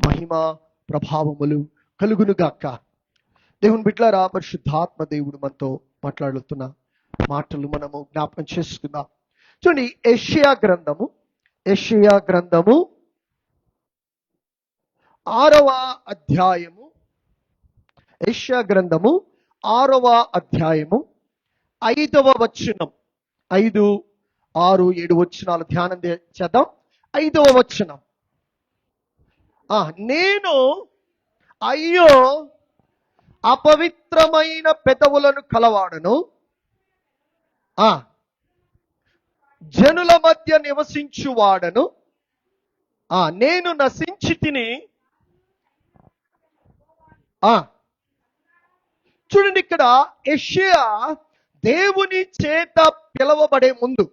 మహిమ ప్రభావములు కలుగునుగాక. దేవుని బిడ్డలారా, పరిశుద్ధాత్మ దేవుడు మనతో మాట్లాడుతున్న మాటలు మనము జ్ఞాపకం చేసుకుందాం. చూడండి, యెషయా గ్రంథము 6వ అధ్యాయము, యెషయా గ్రంథము 6వ అధ్యాయము 5వ వచనం, 5, 6, 7 వచనాలు ధ్యానం చేద్దాం. 5వ వచనం, నేను అయ్యో అపవిత్రమైన పెదవులను కలవాడను, జనుల మధ్య నివసించువాడను, నేను నశించి తిని. చూడండి, ఇక్కడ యెషయా దేవుని చేత పిలవబడే ముందు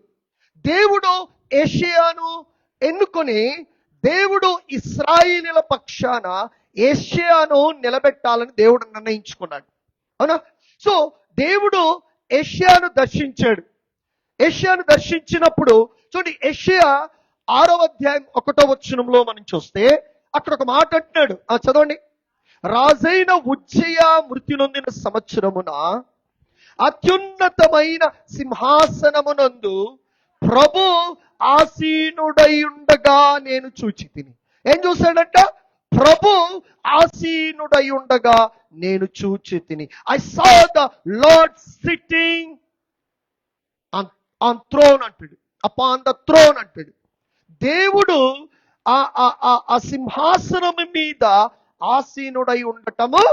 దేవుడు యెషయాను ఎన్నుకొని, దేవుడు ఇశ్రాయేలీయుల పక్షాన యెషయాను నిలబెట్టాలని దేవుడు నిర్ణయించుకున్నాడు. అవునా? సో దేవుడు యెషయాను దర్శించాడు. యెషయాను దర్శించినప్పుడు చూడండి, యెషయా 6వ అధ్యాయం 1వ వచనంలో మనం చూస్తే అక్కడ ఒక మాట అంటున్నాడు. చదవండి. రాజైన ఉజ్జియా మృతి నొందిన సంవత్సరమున అత్యున్నతమైన సింహాసనమునందు ప్రభు ఆసీనుడై ఉండగా నేను చూచి తిని. ఏం చూశాడంట? ప్రభు ఆసీనుడై ఉండగా నేను చూచి తిని. I saw the Lord sitting on throne అంటాడు, అపాన్ ద థ్రోన్ అంటాడు. దేవుడు ఆ సింహాసనం మీద ఆసీనుడై ఉండటము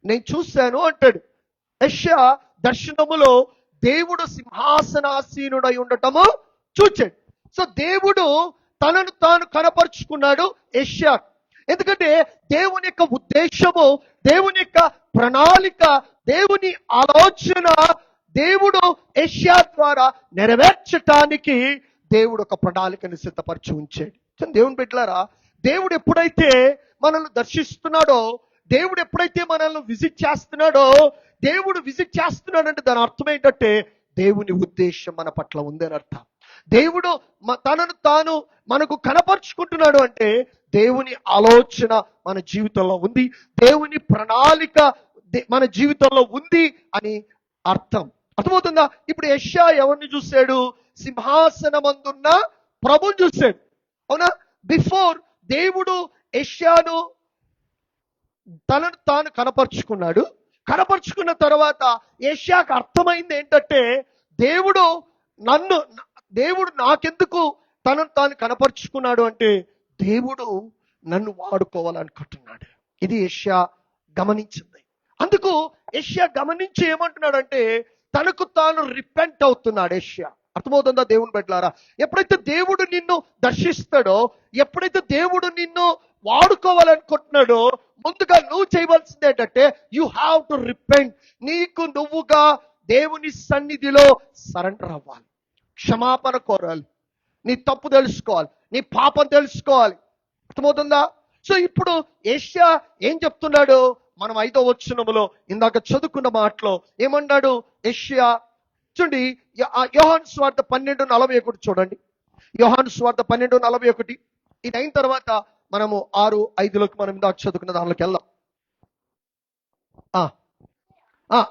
నేను చూశాను అంటాడు. యెషయా దర్శనములో దేవుడు సింహాసనాసీనుడై ఉండటము చూచాడు. సో దేవుడు తనను తాను కనపరుచుకున్నాడు యెషయా. ఎందుకంటే దేవుని యొక్క ఉద్దేశము, దేవుని యొక్క ప్రణాళిక, దేవుని ఆలోచన దేవుడు యెషయా ద్వారా నెరవేర్చటానికి దేవుడు ఒక ప్రణాళికను సిద్ధపరిచి ఉంచాడు. దేవుని బిడ్డలారా, దేవుడు ఎప్పుడైతే మనల్ని దర్శిస్తున్నాడో, దేవుడు ఎప్పుడైతే మనల్ని విజిట్ చేస్తున్నాడో, దేవుడు విజిట్ చేస్తున్నాడంటే దాని అర్థం ఏంటంటే దేవుని ఉద్దేశం మన పట్ల ఉందని అర్థం. దేవుడు తనను తాను మనకు కనపరుచుకుంటున్నాడు అంటే దేవుని ఆలోచన మన జీవితంలో ఉంది, దేవుని ప్రణాళిక మన జీవితంలో ఉంది అని అర్థం. అర్థమవుతుందా? ఇప్పుడు యెషయా ఎవరిని చూశాడు? సింహాసనమందున్న ప్రభుని చూశాడు. అవునా? బిఫోర్ దేవుడు యెషయాను తనను తాను కనపరుచుకున్నాడు. కనపరుచుకున్న తర్వాత యెషయాకు అర్థమైంది ఏంటంటే దేవుడు నాకెందుకు తనను తాను కనపరుచుకున్నాడు అంటే దేవుడు నన్ను వాడుకోవాలనుకుంటున్నాడు. ఇది యెషయా గమనించింది. అందుకు యెషయా గమనించి ఏమంటున్నాడంటే తనకు తాను రిపెంట్ అవుతున్నాడు యెషయా. అర్థమవుతుందా దేవుని బిడ్డలారా? ఎప్పుడైతే దేవుడు నిన్ను దర్శిస్తాడో, ఎప్పుడైతే దేవుడు నిన్ను వాడుకోవాలనుకుంటున్నాడో, ముందుగా నువ్వు చేయవలసింది ఏంటంటే యు హ్యావ్ టు రిపెంట్. నీకు నువ్వుగా దేవుని సన్నిధిలో సరెండర్ అవ్వాలి, క్షమాపణ కోరాలి, నీ తప్పు తెలుసుకోవాలి, నీ పాపం తెలుసుకోవాలి. అర్థమవుతుందా? సో ఇప్పుడు యెషయా ఏం చెప్తున్నాడు? మనం 5వ వచనములో ఇందాక చదువుకున్న మాటలో ఏమన్నాడు యెషయా? చూడండి, యోహాను సువార్త 12:41 చూడండి. యోహాను సువార్త 12:41. ఇది అయిన తర్వాత మనము 6:5లోకి మనం ఇందాక చదువుకున్న దానిలోకి వెళ్దాం.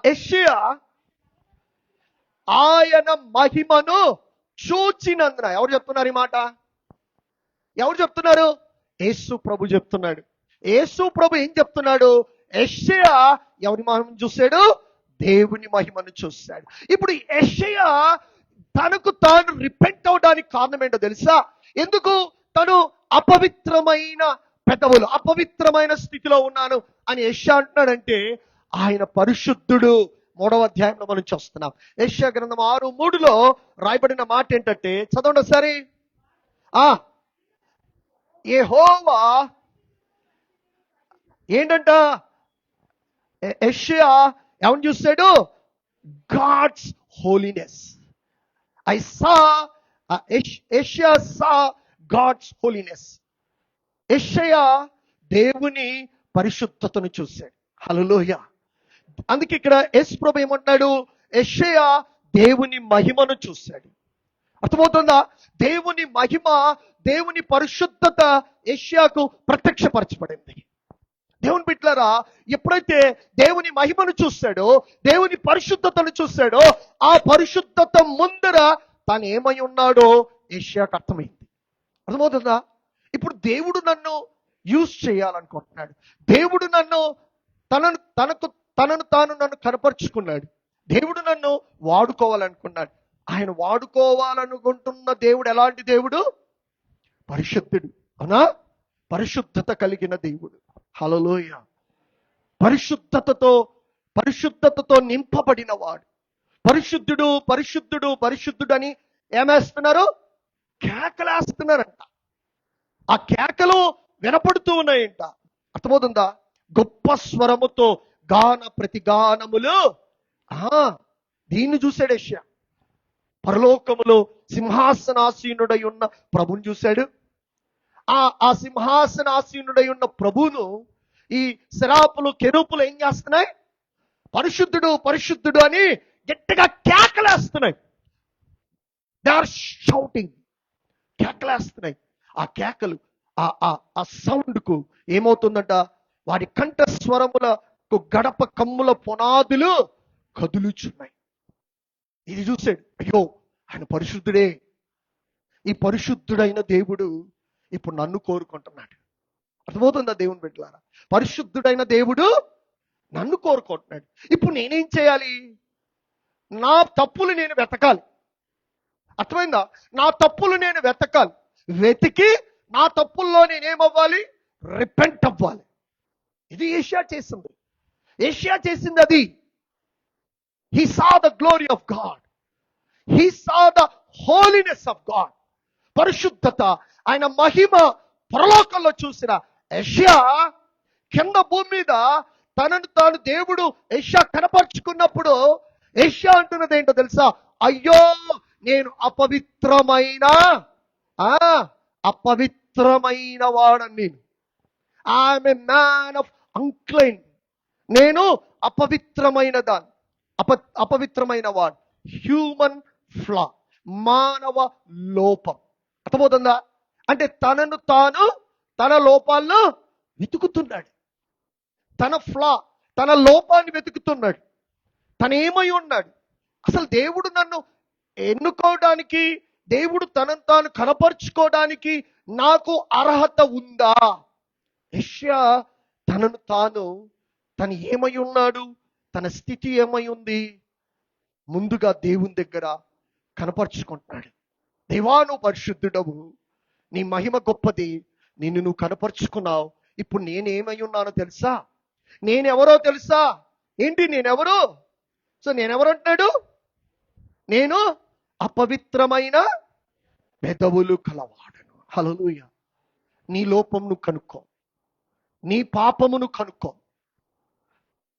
యెషయా ఆయన మహిమను చూచినందున. ఎవరు చెప్తున్నారు ఈ మాట? ఎవరు చెప్తున్నారు? యేసు ప్రభు చెప్తున్నాడు. యేసు ప్రభు ఏం చెప్తున్నాడు? యెషయా ఎవరి మహిమను చూశాడు? దేవుని మహిమను చూశాడు. ఇప్పుడు యెషయా తనకు తాను రిపెంట్ అవడానికి కారణం ఏంటో తెలుసా? ఎందుకు? తను అపవిత్రమైన పెదవులు, అపవిత్రమైన స్థితిలో ఉన్నాను అని యెషయా అంటున్నాడంటే ఆయన పరిశుద్ధుడు. 3వ అధ్యాయంలో మనం చూస్తున్నాం. యెషయా గ్రంథం 6:3లో రాయబడిన మాట ఏంటంటే, చదవండి ఒకసారి. యెహోవా ఏంటంట? యెషయా ఎవరిని చూశాడు? God's holiness. యెషయా సా గాడ్స్ హోలీనెస్. యెషయా దేవుని పరిశుద్ధతను చూశాడు. హల్లెలూయా. అందుకే ఇక్కడ యేసు ప్రభు ఏమంటాడు? యెషయా దేవుని మహిమను చూశాడు. అర్థమవుతుందా? దేవుని మహిమ దేవుని పరిశుద్ధత యెషయాకు ప్రత్యక్షపరచబడింది. దేవుని బిడ్డలారా, ఎప్పుడైతే దేవుని మహిమను చూశాడో, దేవుని పరిశుద్ధతను చూశాడో, ఆ పరిశుద్ధత ముందర తాను ఏమై ఉన్నాడో యెషయాకు అర్థమైంది. అర్థమవుతుందా? ఇప్పుడు దేవుడు నన్ను యూజ్ చేయాలనుకుంటున్నాడు. దేవుడు నన్ను తనను తాను నన్ను కనపరుచుకున్నాడు. దేవుడు నన్ను వాడుకోవాలనుకున్నాడు. ఆయన వాడుకోవాలనుకుంటున్న దేవుడు ఎలాంటి దేవుడు? పరిశుద్ధుడు. అవునా? పరిశుద్ధత కలిగిన దేవుడు. హల్లెలూయా. పరిశుద్ధతతో నింపబడిన వాడు. పరిశుద్ధుడు పరిశుద్ధుడు పరిశుద్ధుడు అని ఏమేస్తున్నారు? కేకలేస్తున్నారంట. ఆ కేకలు వినపడుతూ ఉన్నాయంట. అర్థమవుతుందా? గొప్ప స్వరముతో గాన ప్రతిగానములు. దీన్ని చూశాడు యెషయా. పరలోకములో సింహాసనాసీనుడై ఉన్న ప్రభుని చూశాడు. ఆ సింహాసనాసీనుడై ఉన్న ప్రభువును ఈ శరాపులు కెరూపులు ఏం చేస్తున్నాయి? పరిశుద్ధుడు పరిశుద్ధుడు అని గట్టిగా కేకలేస్తున్నాయి. They are shouting. కేకలేస్తున్నాయి. ఆ కేకలు, ఆ సౌండ్ కు ఏమవుతుందంట? వారి కంఠ స్వరములకు గడప కమ్ముల పునాదులు కదులుచున్నాయి. ఇది చూశాడు. అయ్యో, ఆయన పరిశుద్ధుడే. ఈ పరిశుద్ధుడైన దేవుడు ఇప్పుడు నన్ను కోరుకుంటున్నాడు. అర్థమవుతుందా దేవుని బిడ్డలారా? పరిశుద్ధుడైన దేవుడు నన్ను కోరుకుంటున్నాడు. ఇప్పుడు నేనేం చేయాలి? నా తప్పులు నేను వెతకాలి. అర్థమైందా? నా తప్పులు నేను వెతకాలి. వెతికి నా తప్పుల్లో నేనేమవ్వాలి? రిపెంట్ అవ్వాలి. ఇది యెషయా చేసింది. యెషయా చేసింది అది. He saw the glory of God. He saw the holiness of God. పరిశుద్ధత, ఆయన మహిమ పరలోకంలో చూసిన యెషయా కింద భూమి మీద తనను తాను దేవుడు యెషయా కనపరుచుకున్నప్పుడు యెషయా అంటున్నది ఏంటో తెలుసా? అయ్యో, నేను అపవిత్రమైన వాడని నేను. I'm a man of unclean. నేను అపవిత్రమైన దాన్ని. అపవిత్రమైన వాడు. హ్యూమన్ ఫ్లా, మానవ లోపం. అర్థమవుతుందా? అంటే తనను తాను తన లోపాలను వెతుకుతున్నాడు. తన ఫ్లా, తన లోపాన్ని వెతుకుతున్నాడు. తను ఏమై ఉన్నాడు? అసలు దేవుడు నన్ను ఎన్నుకోవడానికి, దేవుడు తనను తాను కనపరుచుకోవడానికి నాకు అర్హత ఉందా? యెషయా తను ఏమై ఉన్నాడు, తన స్థితి ఏమై ఉంది, ముందుగా దేవుని దగ్గర కనపరుచుకుంటున్నాడు. దేవా, నువ్వు పరిశుద్ధుడవు, నీ మహిమ గొప్పది, నిన్ను నువ్వు కనపరుచుకున్నావు. ఇప్పుడు నేనేమై ఉన్నానో తెలుసా? నేనెవరో తెలుసా? ఏంటి నేనెవరు? సో నేనెవరు అంటున్నాడు? నేను అపవిత్రమైన పెదవులు కలవాడను. హల్లెలూయా. నీ లోపమును కనుక్కో, నీ పాపమును కనుక్కో.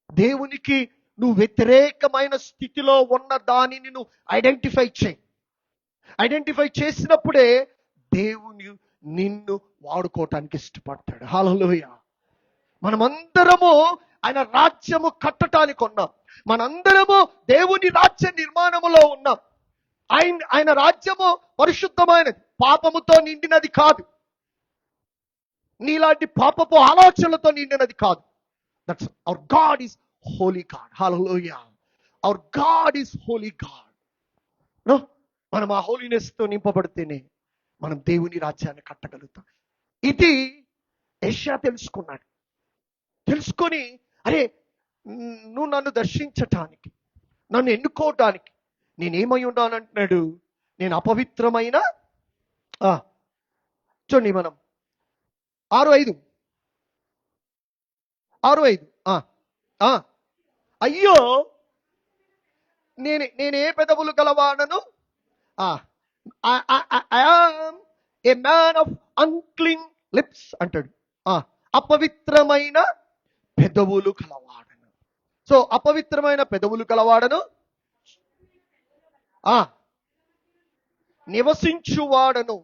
దేవునికి నువ్వు వ్యతిరేకమైన స్థితిలో ఉన్న దానిని నువ్వు ఐడెంటిఫై చేయి. ఐడెంటిఫై చేసినప్పుడే దేవుని నిన్ను వాడుకోవటానికి ఇష్టపడతాడు. హల్లెలూయా. మనమందరము ఆయన రాజ్యము కట్టడానికి ఉన్నాం. మనందరము దేవుని రాజ్య నిర్మాణములో ఉన్నాం. ఆయన రాజ్యము పరిశుద్ధమైనది, పాపముతో నిండినది కాదు. నీలాంటి పాపపు ఆలోచనలతో నిండినది కాదు. That's our God is Holi God. Hallelujah. Hour God is Holi God. మనం ఆ హోలీనెస్ తో నింపబడితేనే మనం దేవుని రాజ్యాన్ని కట్టగలుగుతాం. ఇది యెషయా తెలుసుకున్నాడు. తెలుసుకొని, అరే, నువ్వు నన్ను దర్శించటానికి, నన్ను ఎన్నుకోవటానికి నేనేమై ఉన్నానంటున్నాడు? నేను అపవిత్రమైన, చూడండి మనం 6:5 అయ్యో, నేనే పెదవులు గలవాడను. I am a man of unclean lips అంటాడు. అపవిత్రమైన పెదవులు కలవాడను. సో అపవిత్రమైన పెదవులు కలవాడను, నివసించువాడను.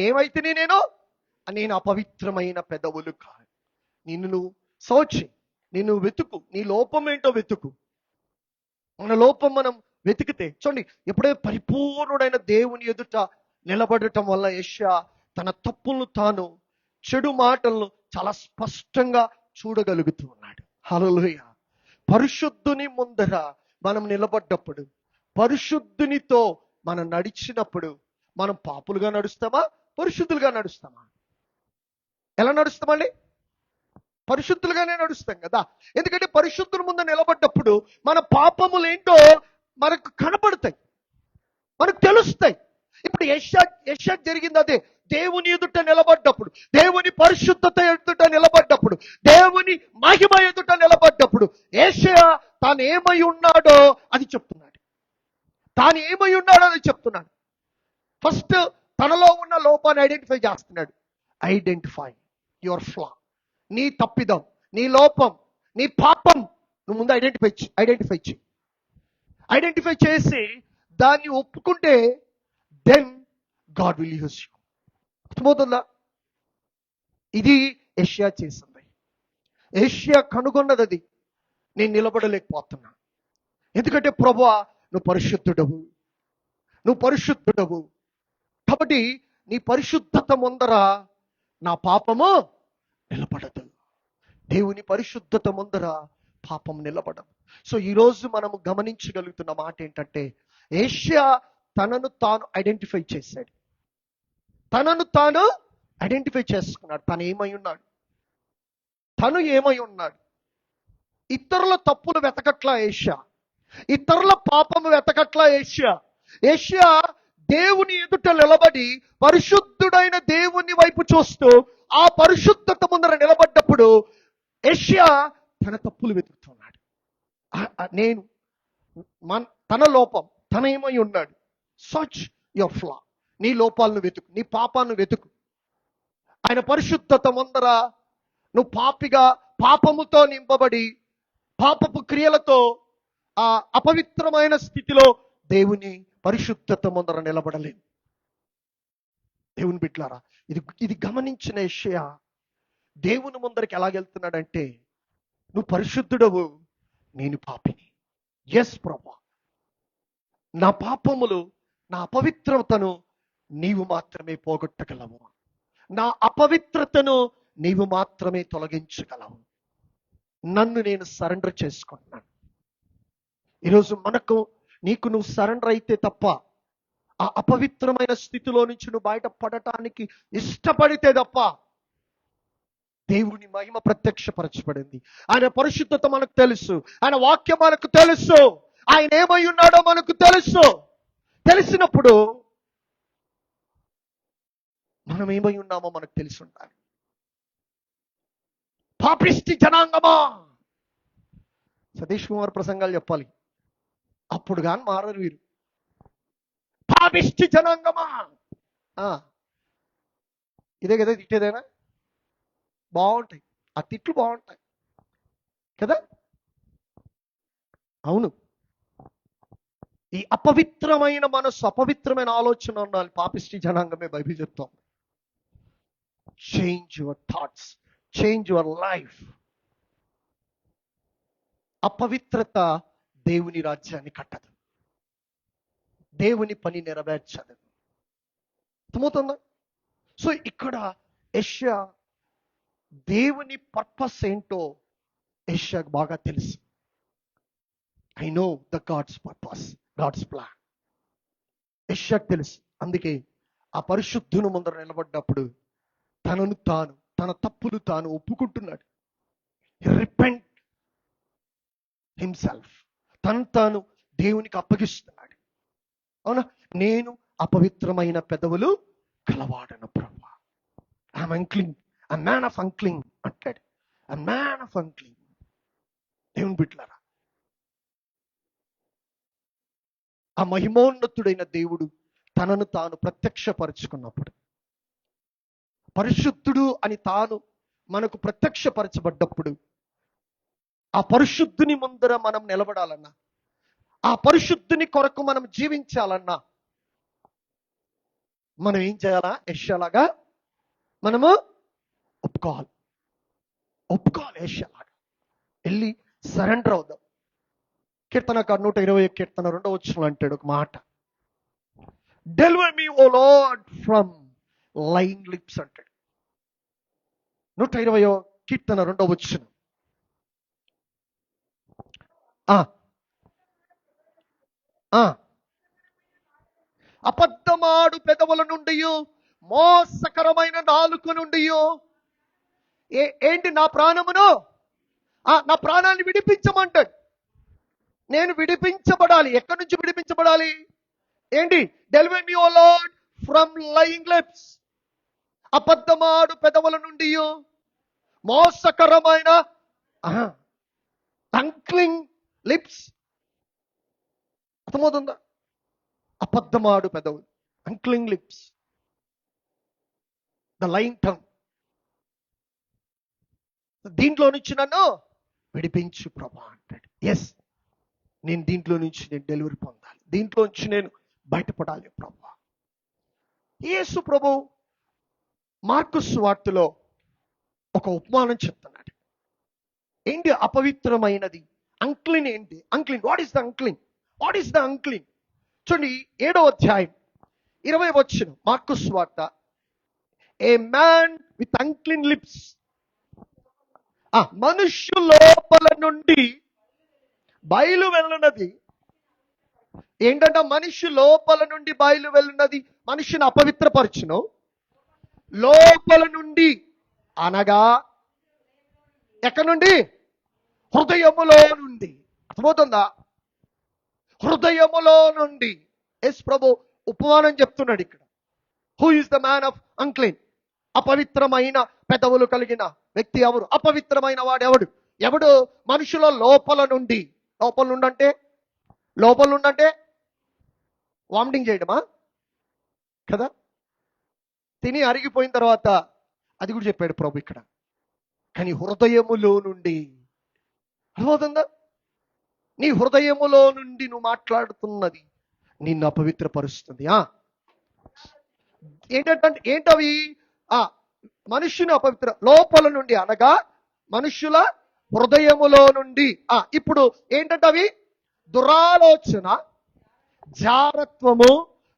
ఏమైతే నేను అపవిత్రమైన పెదవులు కాదు. నిన్ను నువ్వు సోచి, నిన్ను వెతుకు, నీ లోపం ఏంటో వెతుకు. మన లోపం మనం వెతికితే, చూడండి, ఎప్పుడైతే పరిపూర్ణుడైన దేవుని ఎదుట నిలబడటం వల్ల యెషయా తన తప్పులను తాను, చెడు మాటలను చాలా స్పష్టంగా చూడగలుగుతూ ఉన్నాడు. హల్లెలూయా. పరిశుద్ధుని ముందర మనం నిలబడ్డప్పుడు, పరిశుద్ధునితో మనం నడిచినప్పుడు, మనం పాపులుగా నడుస్తామా, పరిశుద్ధులుగా నడుస్తామా? ఎలా నడుస్తామండి? పరిశుద్ధులుగానే నడుస్తాం కదా. ఎందుకంటే పరిశుద్ధుల ముందు నిలబడ్డప్పుడు మన పాపములు ఏంటో మనకు కనపడతాయి, మనకు తెలుస్తాయి. ఇప్పుడు యెషయా జరిగింది అదే. దేవుని ఎదుట నిలబడ్డప్పుడు, దేవుని పరిశుద్ధత ఎదుట నిలబడ్డప్పుడు, దేవుని మహిమ ఎదుట నిలబడ్డప్పుడు యెషయా తాను ఏమై ఉన్నాడో అది చెప్తున్నాడు. తాను ఏమై ఉన్నాడో అది చెప్తున్నాడు. ఫస్ట్ తనలో ఉన్న లోపాన్ని ఐడెంటిఫై చేస్తున్నాడు. Identify your flaw. నీ తప్పిదం, నీ లోపం, నీ పాపం నువ్వు ముందు ఐడెంటిఫై చేసి దాన్ని ఒప్పుకుంటే then God will use you. అర్థమవుతుందా? ఇది యెషయా చేసింది. యెషయా కనుగొన్నది అది. నేను నిలబడలేకపోతున్నా, ఎందుకంటే ప్రభువా నువ్వు పరిశుద్ధుడవు, కాబట్టి నీ పరిశుద్ధత ముందర నా పాపము నిలబడదు. దేవుని పరిశుద్ధత ముందర పాపం నిలబడదు. సో ఈరోజు మనము గమనించగలుగుతున్న మాట ఏంటంటే, యెషయా తనను తాను ఐడెంటిఫై చేశాడు, తనను తాను ఐడెంటిఫై చేసుకున్నాడు. తను ఏమై ఉన్నాడు. ఇతరుల తప్పులు వెతకట్లా యెషయా, ఇతరుల పాపము వెతకట్లా యెషయా దేవుని ఎదుట నిలబడి పరిశుద్ధుడైన దేవుని వైపు చూస్తూ ఆ పరిశుద్ధత ముందర నిలబడ్డప్పుడు యెషయా తన తప్పులు వెతుకుతున్నాడు. తన లోపం, తన ఏమై ఉన్నాడు. Search your flaw. నీ లోపాలను వెతుకు, నీ పాపాలను వెతుకు. ఆయన పరిశుద్ధత ముందర నువ్వు పాపముతో నింపబడి పాపపు క్రియలతో ఆ అపవిత్రమైన స్థితిలో దేవుని పరిశుద్ధత ముందర నిలబడలేవు. దేవుని బిడ్డలారా, ఇది గమనించిన యెషయా దేవుని ముందరికి ఎలాగెళ్తున్నాడంటే, నువ్వు పరిశుద్ధుడవు, నేను పాపిని. ఎస్ ప్రభా, నా పాపములు, నా అపవిత్రతను నీవు మాత్రమే పోగొట్టగలవు, నా అపవిత్రతను నీవు మాత్రమే తొలగించగలవు. నన్ను నేను సరెండర్ చేసుకుంటున్నాను. ఈరోజు నీకు నువ్వు సరెండర్ అయితే తప్ప ఆ అపవిత్రమైన స్థితిలో నుంచి నువ్వు బయటపడటానికి ఇష్టపడితే తప్ప దేవుని మహిమ ప్రత్యక్షపరచబడింది. ఆయన పరిశుద్ధత మనకు తెలుసు, ఆయన వాక్యం మనకు తెలుసు, ఆయన ఏమై ఉన్నాడో మనకు తెలుసు. తెలిసినప్పుడు మనం ఏమై ఉన్నామో మనకు తెలిసి ఉండాలి. పాపిష్టి జనాంగమా, సతీష్ కుమార్ ప్రసంగాలు చెప్పాలి, అప్పుడు కానీ మారరు వీరు. పాపిష్టి జనాంగమా, ఇదే కదా తిట్టేదేనా? బాగుంటాయి ఆ తిట్లు, బాగుంటాయి కదా. అవును, ఈ అపవిత్రమైన మనసు, అపవిత్రమైన ఆలోచన ఉండాలి. పాపిష్టి జనాంగమే బైబిల్ చెప్తాం. Change your thoughts, change your life. అపవిత్రత దేవుని రాజ్యాన్ని కట్టదు, దేవుని పని నెరవేర్చదు. అర్థమవుతుందా? సో ఇక్కడ యెషయా దేవుని పర్పస్ ఏంటో యెషయాకు బాగా తెలుసు. I know the God's purpose, God's plan. యెషయాకు తెలుసు. అందుకే ఆ పరిశుద్ధుని ముందర నిలబడ్డప్పుడు తన తప్పులు తాను ఒప్పుకుంటున్నాడు. Repent himself. తాను దేవునికి అప్పగిస్తున్నాడు. అవునా, నేను అపవిత్రమైన పెదవులు కలవాడను ప్రభువా. I'm unclean, a man of unclean అంటాడు. a man of unclean. దేవుని బిడ్డలారా, ఆ మహిమోన్నతుడైన దేవుడు తనను తాను ప్రత్యక్షపరచుకున్నప్పుడు, పరిశుద్ధుడు అని తాను మనకు ప్రత్యక్షపరచబడ్డప్పుడు, ఆ పరిశుద్ధుని ముందర మనం నిలబడాలన్నా, ఆ పరిశుద్ధుని కొరకు మనం జీవించాలన్నా మనం ఏం చేయాలా? యెషయాలాగా మనము ఒప్పుకోవాలి. యెషయాలాగా వెళ్ళి సరెండర్ అవుదాం. కీర్తనకారు 120 కీర్తన 2వ వచనంలో అంటాడు ఒక మాట, deliver me O Lord from lying lips అంటాడు. 120వ కీర్తన 2వ వచనం. ఆ ఆ అబద్ధమాడు పెదవుల నుండి, మోసకరమైన నాలుక నుండి ఏంటి నా ప్రాణమును, నా ప్రాణాన్ని విడిపించమంటాడు. నేను విడిపించబడాలి. ఎక్కడి నుంచి విడిపించబడాలి? ఏంటి? Deliver me O Lord from lying lips. అబద్ధమాడు పెదవుల నుండి, మోసకరమైన అంక్లింగ్ లిప్స్. అర్థమవుతుందా? అబద్ధమాడు పెదవులు, unclean lips, the lying tongue. దీంట్లో నుంచి నన్ను విడిపించు ప్రభా అంటాడు. ఎస్, నేను దీంట్లో నుంచి నేను డెలివరీ పొందాలి, దీంట్లో నుంచి నేను బయటపడాలి ప్రభా. యేసు ప్రభు మార్కు సువార్తలో ఒక ఉపమానం చెప్తున్నాడు. ఏంటి అపవిత్రమైనది? అంక్లిన్ ఏంటి? Unclean, what is the unclean? What is the unclean? చూడండి, 7వ అధ్యాయం 20వ వచనం, మార్కు సువార్త. A man with unclean lips. మనుష్యు లోపల నుండి బయలు వెళ్ళున్నది. ఏంటంటే మనిషి లోపల నుండి బయలు వెళ్ళున్నది మనిషిని అపవిత్రపరచును. లోపల నుండి అనగా ఎక్కడి నుండి? హృదయములో నుండి. అర్థమవుతుందా? హృదయములో నుండి. ఎస్ ప్రభు ఉపమానం చెప్తున్నాడు ఇక్కడ. Who is the man of unclean? అపవిత్రమైన పెదవులు కలిగిన వ్యక్తి ఎవరు? అపవిత్రమైన వాడు ఎవడు? ఎవడు? మనుషుల లోపల నుండి. లోపల నుండంటే, లోపల నుండంటే వామిటింగ్ చేయడమా కదా? తిని అరిగిపోయిన తర్వాత అది కూడా చెప్పాడు ప్రభు ఇక్కడ. కానీ హృదయములో నుండి. అర్థమవుతుందా? నీ హృదయములో నుండి నువ్వు మాట్లాడుతున్నది నిన్ను అపవిత్రపరుస్తుంది. ఏంటవి? మనుష్యుని అపవిత్ర లోపల నుండి అనగా మనుష్యుల హృదయములో నుండి. ఇప్పుడు ఏంటంటే అవి దురాలోచన, జారత్వము,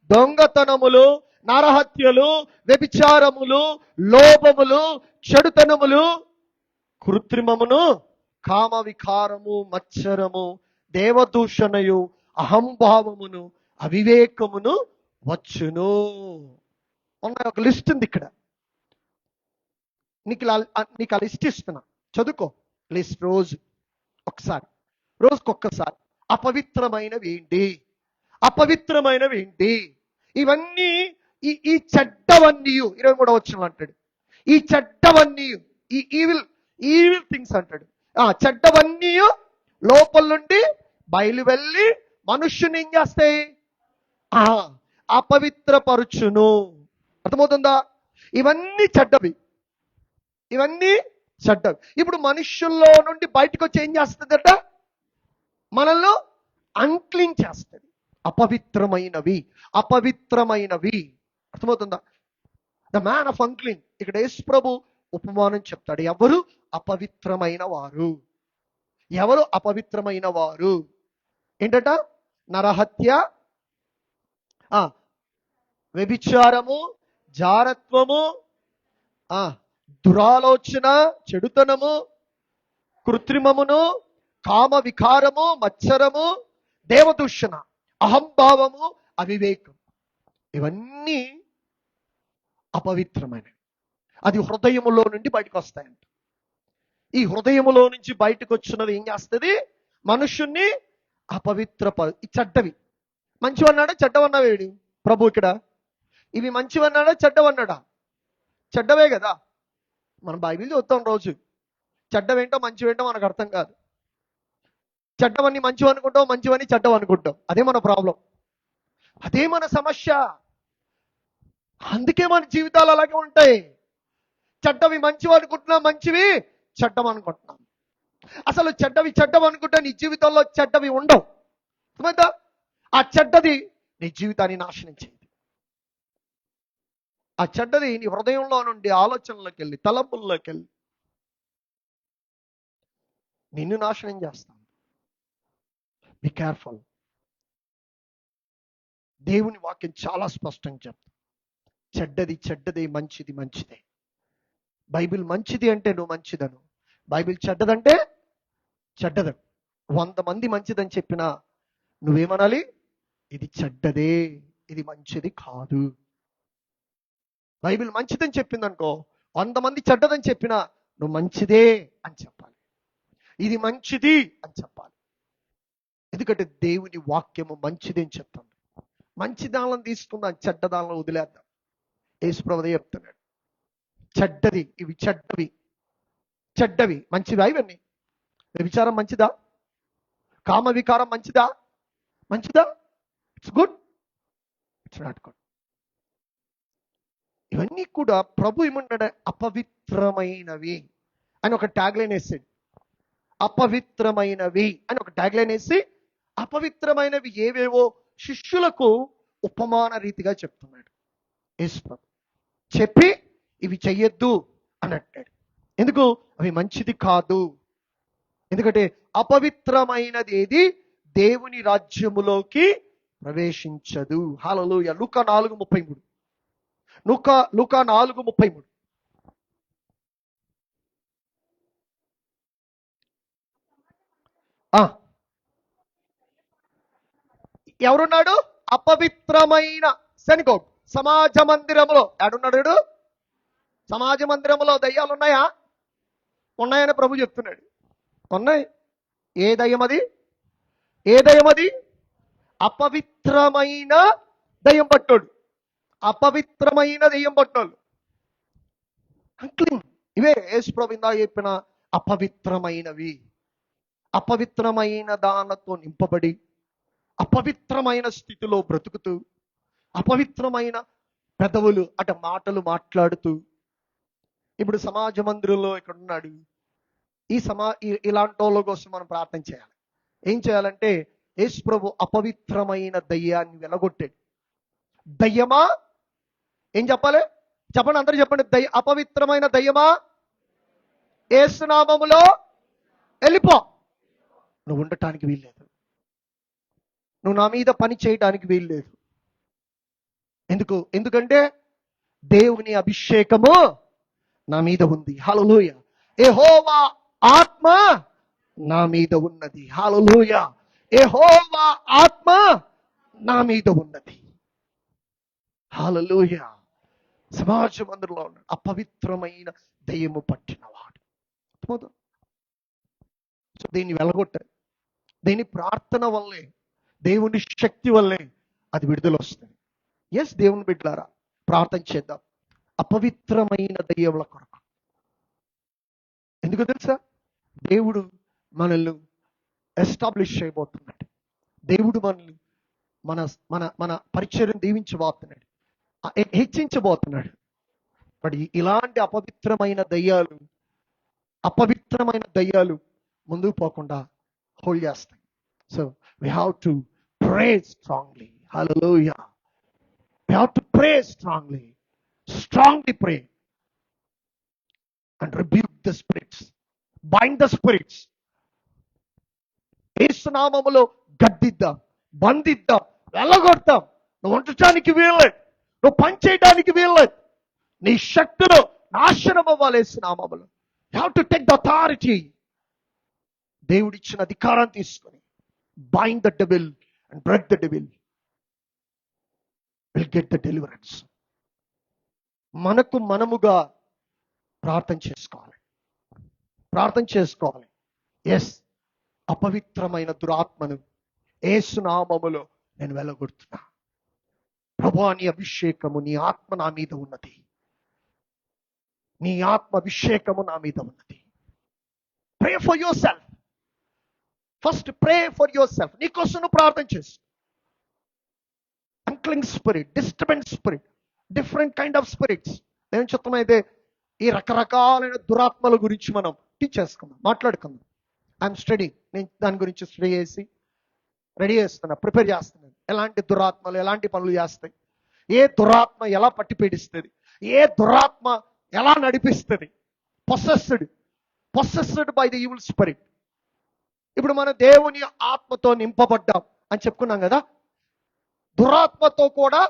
దొంగతనములు, నరహత్యలు, వ్యభిచారములు, లోభములు, చెడుతనములు, కృత్రిమమును, కామ వికారము, మత్సరము, దేవదూషణయు, అహంభావమును, అవివేకమును వచ్చును. ఒక లిస్ట్ ఉంది ఇక్కడ. నీకు ఆ లిస్ట్ ఇస్తున్నా, చదువుకో లిస్ట్. రోజుకొక్కసారి అపవిత్రమైనవి ఏంటి? అపవిత్రమైనవి ఏంటి? ఇవన్నీ ఈ చెడ్డవన్నీ 23వ వచనం అంటాడు. ఈ చెడ్డవన్నీ, ఈ ఈవిల్ థింగ్స్ అంటాడు. చెడ్డవన్నీ లోపల నుండి బయలు వెళ్ళి మనుష్యుని ఏం చేస్తాయి? అపవిత్రపరుచును. అర్థమవుతుందా? ఇవన్నీ చెడ్డవి, ఇవన్నీ చెడ్డవి. ఇప్పుడు మనుష్యుల్లో నుండి బయటకు వచ్చి ఏం చేస్తుందట? మనల్ని అన్క్లీన్ చేస్తుంది. అపవిత్రమైనవి. అర్థమవుతుందా? The man of unclean. ఇక్కడ యేసు ప్రభు ఉపమానం చెప్తాడు. ఎవరు అపవిత్రమైన వారు? ఎవరు అపవిత్రమైన వారు? ఏంటట? నరహత్య, వ్యభిచారము, జారత్వము, దురాలోచన, చెడుతనము, కృత్రిమమును, కామ వికారము, మత్సరము, దేవదూషణ, అహంభావము, అవివేకం. ఇవన్నీ అపవిత్రమైనవి. అది హృదయములో నుండి బయటకు వస్తాయంట. ఈ హృదయములో నుంచి బయటకు వచ్చినది ఏం చేస్తుంది? మనుషుణ్ణి ఈ చెడ్డవి. మంచివన్నాడా చెడ్డవన్నాడు వీడు ప్రభు ఇక్కడ? ఇవి మంచివన్నాడా చెడ్డవన్నాడా? చెడ్డవే కదా. మనం బైబిల్ చదువుతాం రోజు. చెడ్డవేంటో మంచివేంటో మనకు అర్థం కాదు. చెడ్డవన్నీ మంచివి అనుకుంటాం, మంచివన్నీ చెడ్డవి అనుకుంటాం. అదే మన ప్రాబ్లం, అదే మన సమస్య. అందుకే మన జీవితాలు అలాగే ఉంటాయి. చెడ్డవి మంచివి అనుకుంటున్నాం, మంచివి చెడ్డం అనుకుంటున్నాం. అసలు చెడ్డవి అనుకుంటే నీ జీవితంలో చెడ్డవి ఉండవు. అర్థమైందా? ఆ చెడ్డది నీ జీవితాన్ని నాశనం చేయదు. ఆ చెడ్డది నీ హృదయంలో నుండి ఆలోచనలోకి వెళ్ళి, తలంపుల్లోకి వెళ్ళి నిన్ను నాశనం చేస్తాను. Be careful. దేవుని వాక్యం చాలా స్పష్టంగా చెప్తుంది. చెడ్డది చెడ్డదే, మంచిది మంచిదే. బైబిల్ మంచిది అంటే నువ్వు మంచిదను, బైబిల్ చెడ్డదంటే చెడ్డదను. 100 మంది మంచిదని చెప్పినా నువ్వేమనాలి? ఇది చెడ్డదే, ఇది మంచిది కాదు. బైబిల్ మంచిదని చెప్పిందనుకో, 100 మంది చెడ్డదని చెప్పినా నువ్వు మంచిదే అని చెప్పాలి, ఇది మంచిది అని చెప్పాలి. ఎందుకంటే దేవుని వాక్యము మంచిది అని చెప్తుంది. మంచి దానిని తీసుకుందాం, చెడ్డ దానిని వదిలేద్దాం. యేసుప్రభువే చెప్తున్నాడు, చెడ్డది ఇవి చెడ్డవి, చెడ్డవి మంచిదా? ఇవన్నీ విచారం మంచిదా? కామ వికారం మంచిదా? మంచిదా? It's good, it's not good. ఇవన్నీ కూడా ప్రభు ఏమంటాడు? అపవిత్రమైనవి అని ఒక ట్యాగ్ లైన్ వేసాడు. అపవిత్రమైనవి అని ఒక ట్యాగ్ లైన్ వేసి అపవిత్రమైనవి ఏవేవో శిష్యులకు ఉపమాన రీతిగా చెప్తున్నాడు యేసు ప్రభు. చెప్పి ఇవి చెయ్యొద్దు అని అంటాడు. ఎందుకు? అవి మంచిది కాదు. ఎందుకంటే అపవిత్రమైనది ఏది దేవుని రాజ్యములోకి ప్రవేశించదు. హల్లెలూయా. లూకా 4:33. లూకా 4:33. ఎవరున్నాడు? అపవిత్రమైన సెనగోగ్, సమాజ మందిరములో. ఎడున్నాడు? సమాజ మందిరములో దయ్యాలు ఉన్నాయా? ఉన్నాయని ప్రభు చెప్తున్నాడు. ఉన్నాయి. ఏ దయ్యం అది? ఏ దయ్యం అది? అపవిత్రమైన దయ్యం పట్టోడు, అపవిత్రమైన దయ్యం పట్టోళ్ళు, అన్క్లీన్. ఇవే యేసు ప్రభు ఇందా చెప్పిన అపవిత్రమైనవి. అపవిత్రమైన దానితో నింపబడి అపవిత్రమైన స్థితిలో బ్రతుకుతూ అపవిత్రమైన పెదవులు అట మాటలు మాట్లాడుతూ. ఇప్పుడు సమాజ మందిరంలో ఇక్కడ ఉన్నాడు. ఇలాంటి వాళ్ళ కోసం మనం ప్రార్థన చేయాలి. ఏం చేయాలంటే యేసు ప్రభు అపవిత్రమైన దయ్యాన్ని వెలగొట్టాడు. దయ్యమా, ఏం చెప్పాలి? చెప్పండి, అందరూ చెప్పండి. అపవిత్రమైన దయ్యమా, యేసు నామములో వెళ్ళిపో. నువ్వు ఉండటానికి వీల్లేదు, నువ్వు నా మీద పని చేయడానికి వీల్లేదు. ఎందుకంటే దేవుని అభిషేకము నా మీద ఉంది. హల్లెలూయా. యెహోవా ఆత్మ నా మీద ఉన్నది. హల్లెలూయా. యెహోవా ఆత్మ నా మీద ఉన్నది. హల్లెలూయా. సమాజం అందరిలో ఉన్నాడు అపవిత్రమైన దయ్యము పట్టినవాడు. సో దీన్ని వెలగొట్టారు. దీని ప్రార్థన వల్లే, దేవుని శక్తి వల్లే అది విడుదల వస్తుంది. ఎస్, దేవుని బిడ్డలారా, ప్రార్థన చేద్దాం అపవిత్రమైన దయ్యముల కొరకు. ఎందుకు తెలుసా? దేవుడు మనల్ని ఎస్టాబ్లిష్ చేయబోతున్నాడు. దేవుడు మనల్ని మన మన మన పరిచర్యను దీవించబోతున్నాడు, హెచ్చించబోతున్నాడు. మరి ఇలాంటి అపవిత్రమైన దయ్యాలు ముందుకు పోకుండా హోల్డ్ చేస్తాయి. So we have to pray strongly. Hallelujah. We have to pray strongly pray and rebuke the spirits, bind the spirits. యేసు నామములో గద్దిద్దాం, బంధిద్దాం, వెళ్ళగొడతాం. నువ్వు ఉండటానికి వీల్లేదు, నువ్వు పని చేయడానికి వీల్లేదు. నీ శక్తులు నాశనం అవ్వాలి యేసు నామములో. You have to take the authority. దేవుడిచ్చిన అధికారాన్ని తీసుకొని bind the devil and break the devil. We'll get the deliverance. మనకు మనముగా ప్రార్థన చేసుకోవాలి. ఎస్, అపవిత్రమైన దురాత్మను యేసు నామములో నేను వెళ్ళగొడుతున్నా. ప్రభువా, నీ అభిషేకము, నీ ఆత్మ నా మీద ఉన్నది. నీ ఆత్మ అభిషేకము నా మీద ఉన్నది. Pray for yourself. First pray for yourself. నీకోసం నువ్వు ప్రార్థన చేసు. Unclean spirit, disturbance spirit, different kind of spirits. నేను చెప్తున్నైతే ఈ రకరకాలైన దురాత్మల గురించి మనం టీచ్ చేసుకుందాం, మాట్లాడుకుందాం. I'm study. నేను దాని గురించి స్టడీ చేసి రెడీ చేస్తున్నా, ప్రిపేర్ చేస్తున్నాను. ఎలాంటి దురాత్మలు ఎలాంటి పనులు చేస్తాయి, ఏ దురాత్మ ఎలా పట్టి పీడిస్తుంది, ఏ దురాత్మ ఎలా నడిపిస్తుంది. Possessed by the evil spirit. ఇప్పుడు మనం దేవుని ఆత్మతో నింపబడ్డాం అని చెప్పుకున్నాం కదా. దురాత్మతో కూడా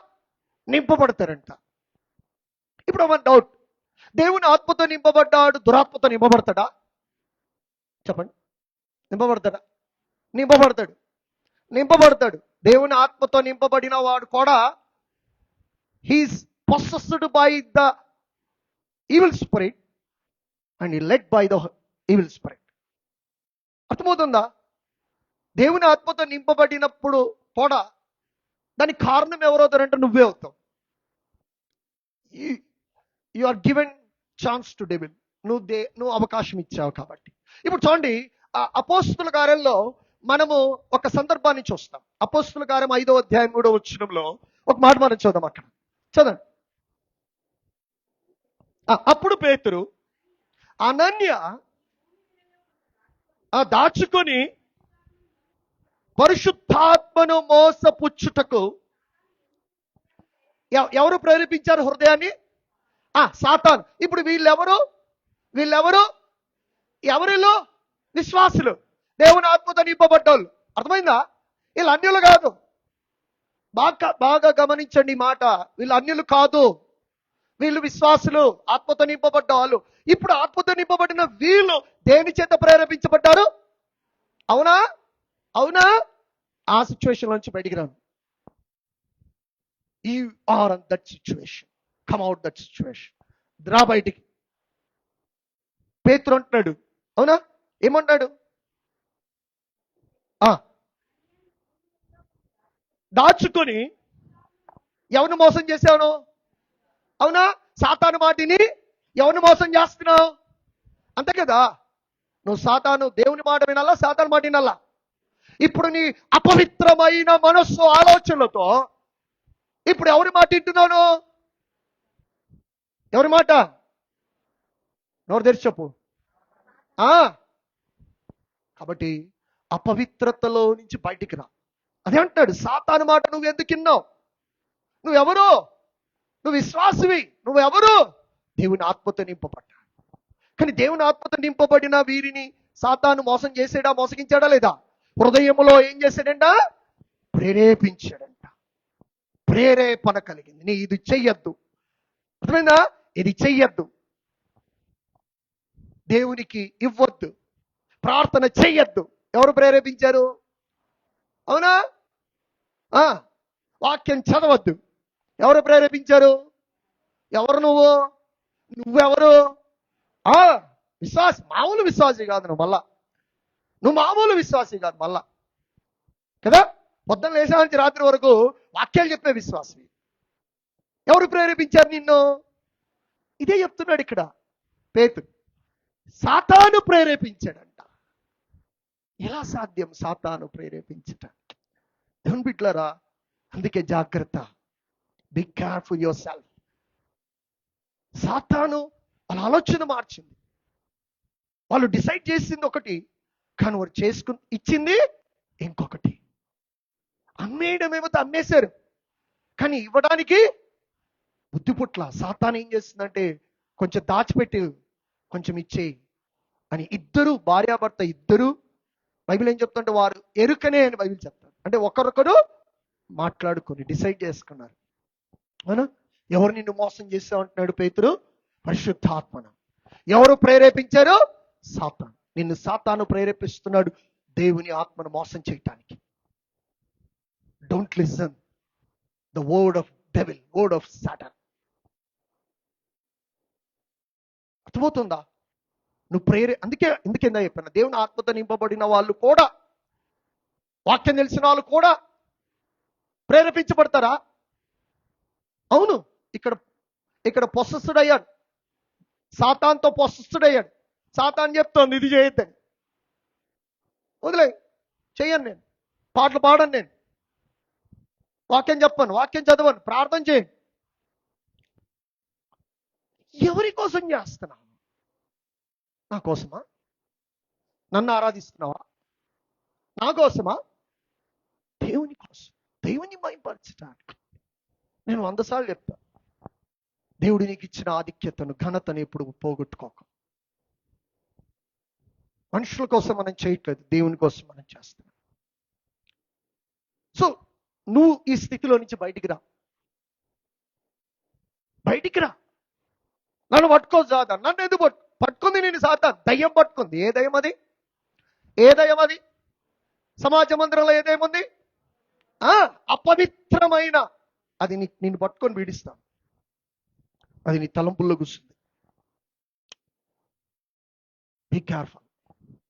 నింపబడతారంట. ఇప్పుడు మన డౌట్, దేవుని ఆత్మతో నింపబడ్డాడు దురాత్మతో నింపబడతాడా? చెప్పండి. నింపబడతాడా? నింపబడతాడు. నింపబడతాడు. దేవుని ఆత్మతో నింపబడిన వాడు కూడా he's possessed by the evil spirit and he led by the evil spirit. అర్థమవుతుందా? దేవుని ఆత్మతో నింపబడినప్పుడు కూడా దానికి కారణం ఎవరవుతారంటే నువ్వే అవుతావు. You are given chance to devil. నువ్వు అవకాశం ఇచ్చావు కాబట్టి. ఇప్పుడు చూడండి, అపోస్తుల కార్యంలో మనము ఒక సందర్భాన్ని చూస్తాం. అపోస్తుల కార్యం 5వ అధ్యాయం 3వ వచనంలో ఒక మాట మనం చూద్దాం. అక్కడ చదవండి. అప్పుడు పేతురు అనన్య దాచుకొని పరిశుద్ధాత్మను మోసపుచ్చుటకు ఎవరు ప్రేరేపించారు హృదయాన్ని? సాతాను. ఇప్పుడు వీళ్ళెవరు? ఎవరిలో? విశ్వాసులు, దేవుని ఆత్మతో నింపబడ్డోళ్ళు. అర్థమైందా? వీళ్ళు అన్యులు కాదు. బాగా గమనించండి ఈ మాట. వీళ్ళు అన్యులు కాదు, వీళ్ళు విశ్వాసులు, ఆత్మతో నింపబడ్డ వాళ్ళు. ఇప్పుడు ఆత్మతో నింపబడిన వీళ్ళు దేని చేత ప్రేరేపించబడ్డారు? అవునా? ఆ సిచ్యువేషన్ నుంచి బయటికి రాను. You are in that situation, come out that situation. రా బయటికి. పేతురు అంటున్నాడు. అవునా? ఏమంటాడు? దాచుకొని ఎవరిని మోసం చేశాను? అవునా? సాతాను మాటిని ఎవరిని మోసం చేస్తున్నావు? అంతే కదా. నువ్వు దేవుని మాట వినాలా, సాతాను మాట వినాలా? ఇప్పుడు నీ అపవిత్రమైన మనస్సు ఆలోచనలతో ఇప్పుడు ఎవరి మాట వింటున్నాను? ఎవరి మాట? నోరు తెరిచి చెప్పు. కాబట్టి అపవిత్రతలో నుంచి బయటికి రా. అదే అంటాడు, సాతాను మాట నువ్వు ఎందుకు విన్నావు? నువ్వెవరు? నువ్వు విశ్వాసివి. నువ్వెవరు? దేవుని ఆత్మతో నింపబడ్డా. కానీ దేవుని ఆత్మతో నింపబడిన వీరిని సాతాను మోసం చేసాడా? మోసగించాడా లేదా? హృదయంలో ఏం చేశాడంట? ప్రేరేపించాడంట. ప్రేరేపణ కలిగింది. నీ ఇది చెయ్యొద్దు. అర్థమైందా? ఇది చెయ్యొద్దు, దేవునికి ఇవ్వద్దు, ప్రార్థన చెయ్యొద్దు. ఎవరు ప్రేరేపించారు? అవునా? వాక్యం చదవద్దు. ఎవరు ప్రేరేపించారు? ఎవరు? నువ్వెవరు? విశ్వాసి. మామూలు విశ్వాసి కాదు నువ్వు మామూలు విశ్వాసి కాదు మళ్ళా కదా. పొద్దున్న లేసా నుంచి రాత్రి వరకు వాక్యాలు చెప్పే విశ్వాసి. ఎవరు ప్రేరేపించారు నిన్ను? ఇదే చెప్తున్నాడు ఇక్కడ పేతురు. సాతాను ప్రేరేపించాడంట. ఎలా సాధ్యం సాతాను ప్రేరేపించటానికి? దేవుని బిడ్డలారా, అందుకే జాగ్రత్త. Be careful your self. సాతాను వాళ్ళ ఆలోచన మార్చింది. వాళ్ళు డిసైడ్ చేసింది ఒకటి, కానీ వారు చేసుకుని ఇచ్చింది ఇంకొకటి. అమ్మేయడం ఏమో అమ్మేశారు, కానీ ఇవ్వడానికి బుద్ధి పుట్ల. సాతాను ఏం చేస్తుందంటే కొంచెం దాచిపెట్టి కొంచెం ఇచ్చేయి అని ఇద్దరు, భార్యాభర్త ఇద్దరు, బైబిల్ ఏం చెప్తుంటే వారు ఎరుకనే అని బైబిల్ చెప్తారు. అంటే ఒకరొకరు మాట్లాడుకొని డిసైడ్ చేసుకున్నారు. అవునా? ఎవరు నిన్ను మోసం చేసావు అంటున్నాడు పేతురు? పరిశుద్ధాత్మను. ఎవరు ప్రేరేపించారు? సాతాను. నిన్ను సాతాను ప్రేరేపిస్తున్నాడు దేవుని ఆత్మను మోసం చేయటానికి. Don't listen the word of devil, word of Satan. అర్థమవుతుందా? నువ్వు అందుకేందా చెప్పాను, దేవుని ఆత్మతో నింపబడిన వాళ్ళు కూడా, వాక్యం తెలిసిన వాళ్ళు కూడా ప్రేరేపించబడతారా? అవును. ఇక్కడ పొసెస్డ్ అయ్యాడు, సాతాన్తో పొసెస్డ్ అయ్యాడు. సాతాన్ చెప్తోంది ఇది చేయొద్దని. వదిలే, చెయ్యను నేను, పాటలు పాడను నేను, వాక్యం చెప్పను, వాక్యం చదవను, ప్రార్థన చేయను. ఎవరి కోసం చేస్తున్నావు? నా కోసమా? నన్ను ఆరాధిస్తున్నావా? నా కోసమా? దేవుని కోసం, దేవుని మహిమపరచడానికి. నేను 100 సార్లు చెప్తా, దేవుడు నీకు ఇచ్చిన ఆధిక్యతను, ఘనతను ఎప్పుడు పోగొట్టుకోక. మనుషుల కోసం మనం చేయట్లేదు, దేవుని కోసం మనం చేస్తున్నాం. సో నువ్వు ఈ స్థితిలో నుంచి బయటికి రా. నన్ను పట్టుకో సాతాను. నన్ను ఎందుకు పట్టుకుంది? నేను సాతాను దయ్యం పట్టుకుంది. ఏ దయ్యం అది? సమాజ మందిరంలో ఏ దయ్యం ఉంది? అపవిత్రమైన అది నిన్ను పట్టుకొని పీడిస్తాను. అది నీ తలంపుల్లో కూర్చుంది. Be careful.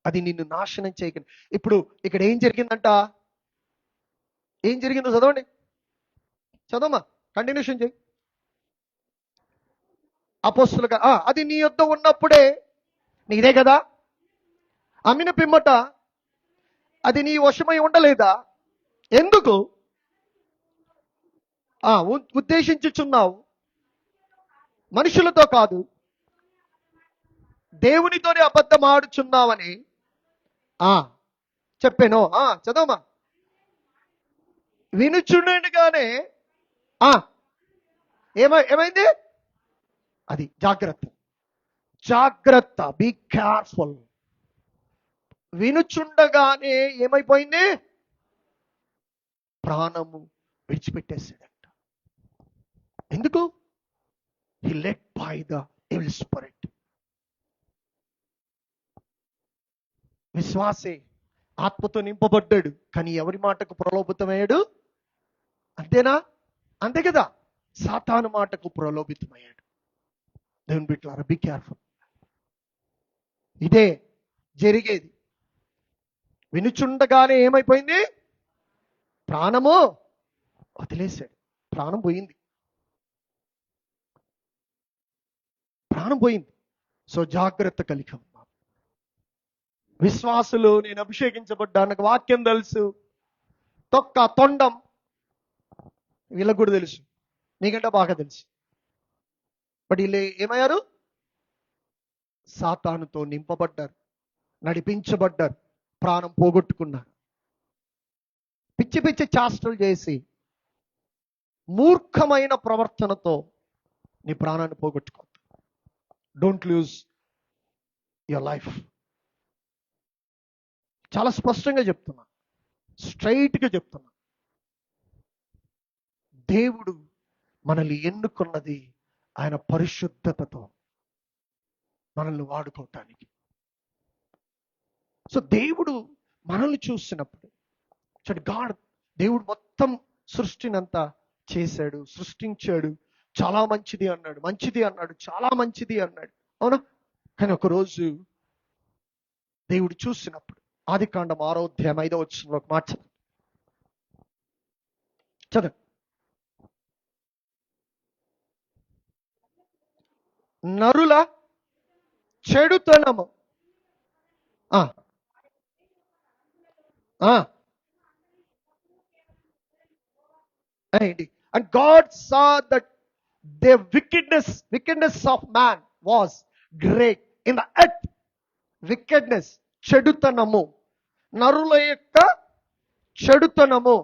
అది నిన్ను నాశనం చేయగలదు. ఇప్పుడు ఇక్కడ ఏం జరిగిందంట? ఏం జరిగిందో చదవండి. చదవమ్మా, కంటిన్యూషన్ చేయి. అపోస్తులుగా అది నీ యొద్ద ఉన్నప్పుడే, నీదే కదా, అమ్మిన పిమ్మట అది నీ వశమై ఉండలేదా? ఎందుకు ఉద్దేశించుచున్నావు? మనుషులతో కాదు, దేవునితోనే అబద్ధం ఆడుచున్నావని చెప్పాను. చదవమా. వినుచుండగానే ఏమైంది? అది జాగ్రత్త, బీ కేర్ఫుల్. వినుచుండగానే ఏమైపోయింది? ప్రాణము విడిచిపెట్టేసాడంట. ఎందుకు? He led by the evil spirit. విశ్వాసే ఆత్మతో నింపబడ్డాడు, కానీ ఎవరి మాటకు ప్రలోభితమయ్యాడు? అంతేనా? అంతే కదా, సాతాను మాటకు ప్రలోభితమయ్యాడు. దేవుని బిడ్డలారా, బీ కేర్ఫుల్. ఇదే జరిగేది. వినుచుండగానే ఏమైపోయింది? ప్రాణము వదిలేశాడు. ప్రాణం పోయింది. సో జాగ్రత్త కలిగి ఉన్నాం. విశ్వాసులు, నేను అభిషేకించబడ్డా, నాకు వాక్యం తెలుసు, తొండం వీళ్ళకు కూడా తెలుసు, నీకంటే బాగా తెలుసు. బట్ వీళ్ళు ఏమయ్యారు? సాతానుతో నింపబడ్డారు, నడిపించబడ్డారు, ప్రాణం పోగొట్టుకున్నారు. పిచ్చి పిచ్చి చేష్టలు చేసి మూర్ఖమైన ప్రవర్తనతో నీ ప్రాణాన్ని పోగొట్టుకోవద్దు. Don't lose your life. చాలా స్పష్టంగా చెప్తున్నా, స్ట్రైట్గా చెప్తున్నా. దేవుడు మనల్ని ఎన్నుకున్నది ఆయన పరిశుద్ధతతో మనల్ని వాడుకోవటానికి. సో దేవుడు మనల్ని చూసినప్పుడు, దేవుడు మొత్తం సృష్టినంతా చేశాడు, సృష్టించాడు, చాలా మంచిది అన్నాడు, చాలా మంచిది అన్నాడు, అవునా? కానీ ఒకరోజు దేవుడు చూసినప్పుడు, ఆదికాండం 6వ అధ్యాయం 5వ వచనంలో ఒక మాట చదువు. నరుల చెడుతనము and God saw that the wickedness of man was great in the earth. wickedness, చెడుతనము, నరుల యొక్క చెడుతనము.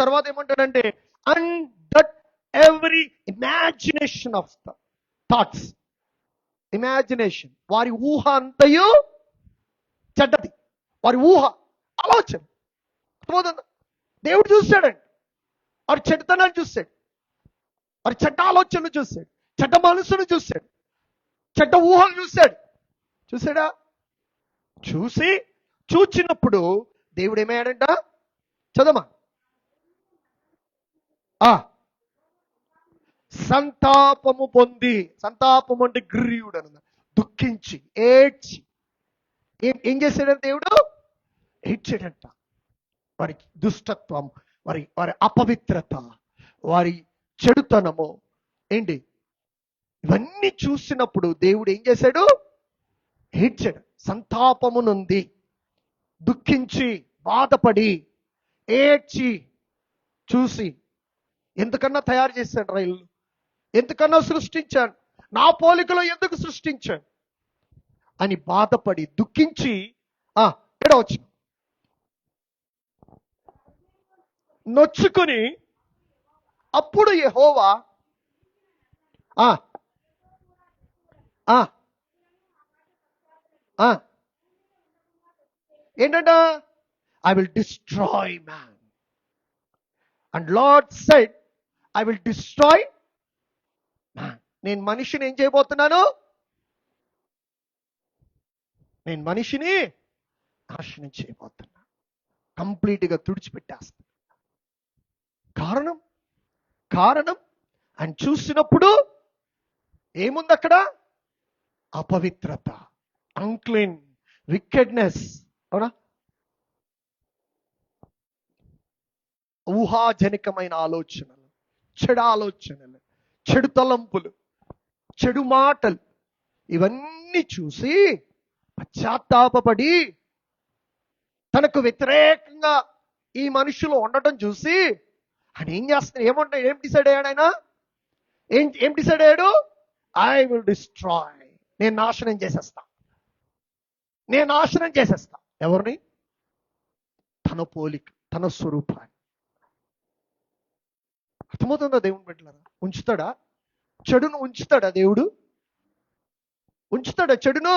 తర్వాత ఏమంటాడంటే, and that every imagination of the thoughts, imagination, వారి ఊహ అంతయు చెడ్డది. వారి ఊహ, ఆలోచన. దేవుడు చూశాడండి, వారి చెడ్డతనాన్ని చూశాడు, వారి చెడ్డ ఆలోచనలు చూశాడు, చెడ్డ మనసును చూశాడు, చెడ్డ ఊహలు చూశాడా? చూచినప్పుడు దేవుడు ఏమయ్యాడంట? చదవమా. సంతాపము పొంది, సంతాపము అంటే గ్రీవుడు అన్న, దుఃఖించి, ఏడ్చి. ఏం చేశాడంట దేవుడు? ఏడ్చాడంట. వారి దుష్టత్వం, వారి అపవిత్రత, వారి చెడుతనము ఏంటి, ఇవన్నీ చూసినప్పుడు దేవుడు ఏం చేశాడు? ఏడ్చాడు. సంతాపము నుండి, దుఃఖించి, బాధపడి, ఏడ్చి చూసి, ఎందుకన్నా తయారు చేశాడు రైలు, ఎందుకన్నా సృష్టించాను, నా పోలికలో ఎందుకు సృష్టించాను అని బాధపడి, దుఃఖించి ఏడవచ్చు, నొచ్చుకొని, అప్పుడు యెహోవా ఏంటంట? I will destroy man and lord said, I will destroy man. నేను మనిషిని ఏం చేయబోతున్నాను? నేను మనిషిని నాశనం చేయబోతున్నా, కంప్లీట్గా తుడిచిపెట్టేస్తా. కారణం ఆయన చూసినప్పుడు ఏముంది అక్కడ? అపవిత్రత, అన్క్లీన్, వికెడ్నెస్. అవునా? ఊహాజనికమైన ఆలోచనలు, చెడు ఆలోచనలు, చెడు తలంపులు, చెడు మాటలు, ఇవన్నీ చూసి పశ్చాత్తాపపడి తనకు వ్యతిరేకంగా ఈ మనుషులు ఉండటం చూసి ఆయన ఏం చేస్తాడు? ఏం డిసైడ్ అయ్యాడు ఆయన? ఏం డిసైడ్ అయ్యాడు? I will destroy. నేను నాశనం చేసేస్తా. ఎవరిని? తన పోలిక, తన స్వరూపాన్ని. అర్థమవుతుందా దేవుని బిడ్డలారా? ఉంచుతాడా? చెడును ఉంచుతాడా దేవుడు? ఉంచుతాడా చెడును?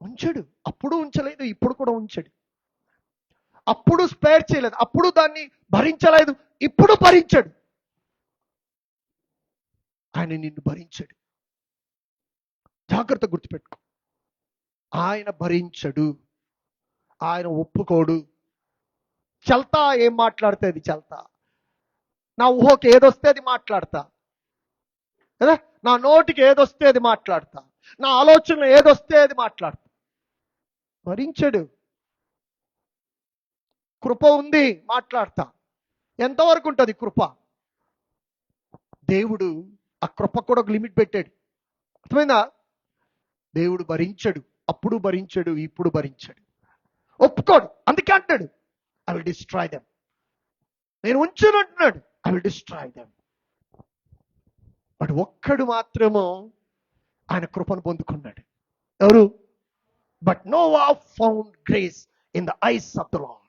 ఉంచడు. అప్పుడు ఉంచలేదు, ఇప్పుడు కూడా ఉంచడు. అప్పుడు స్పేర్ చేయలేదు, అప్పుడు దాన్ని భరించలేదు, ఇప్పుడు భరించడు. ఆయన నిన్ను భరించడు. జాగ్రత్త గుర్తుపెట్టుకో. ఆయన భరించడు, ఆయన ఒప్పుకోడు. చల్తా ఏం మాట్లాడితే అది చల్తా. నా ఊహకి ఏదొస్తే అది మాట్లాడతా కదా, నా నోటికి ఏదొస్తే అది మాట్లాడతా, నా ఆలోచనలు ఏదొస్తే అది మాట్లాడతా. భరించడు. కృప ఉంది, మాట్లాడతా. ఎంతవరకు ఉంటుంది కృప? దేవుడు ఆ కృప కూడా ఒక లిమిట్ పెట్టాడు. అర్థమైందా? దేవుడు భరించడు, అప్పుడు భరించడు, ఇప్పుడు భరించడు, ఒప్పుకోడు. అందుకే అంటాడు, ఐ విల్ డిస్ట్రాయ్ దెమ్. నేను ఉంచును అంటున్నాడు, I will destroy them. But ఒక్కడు మాత్రము ఆయన కృపను పొందుకున్నాడు. ఎవరు? But Noah found grace in the eyes of the Lord.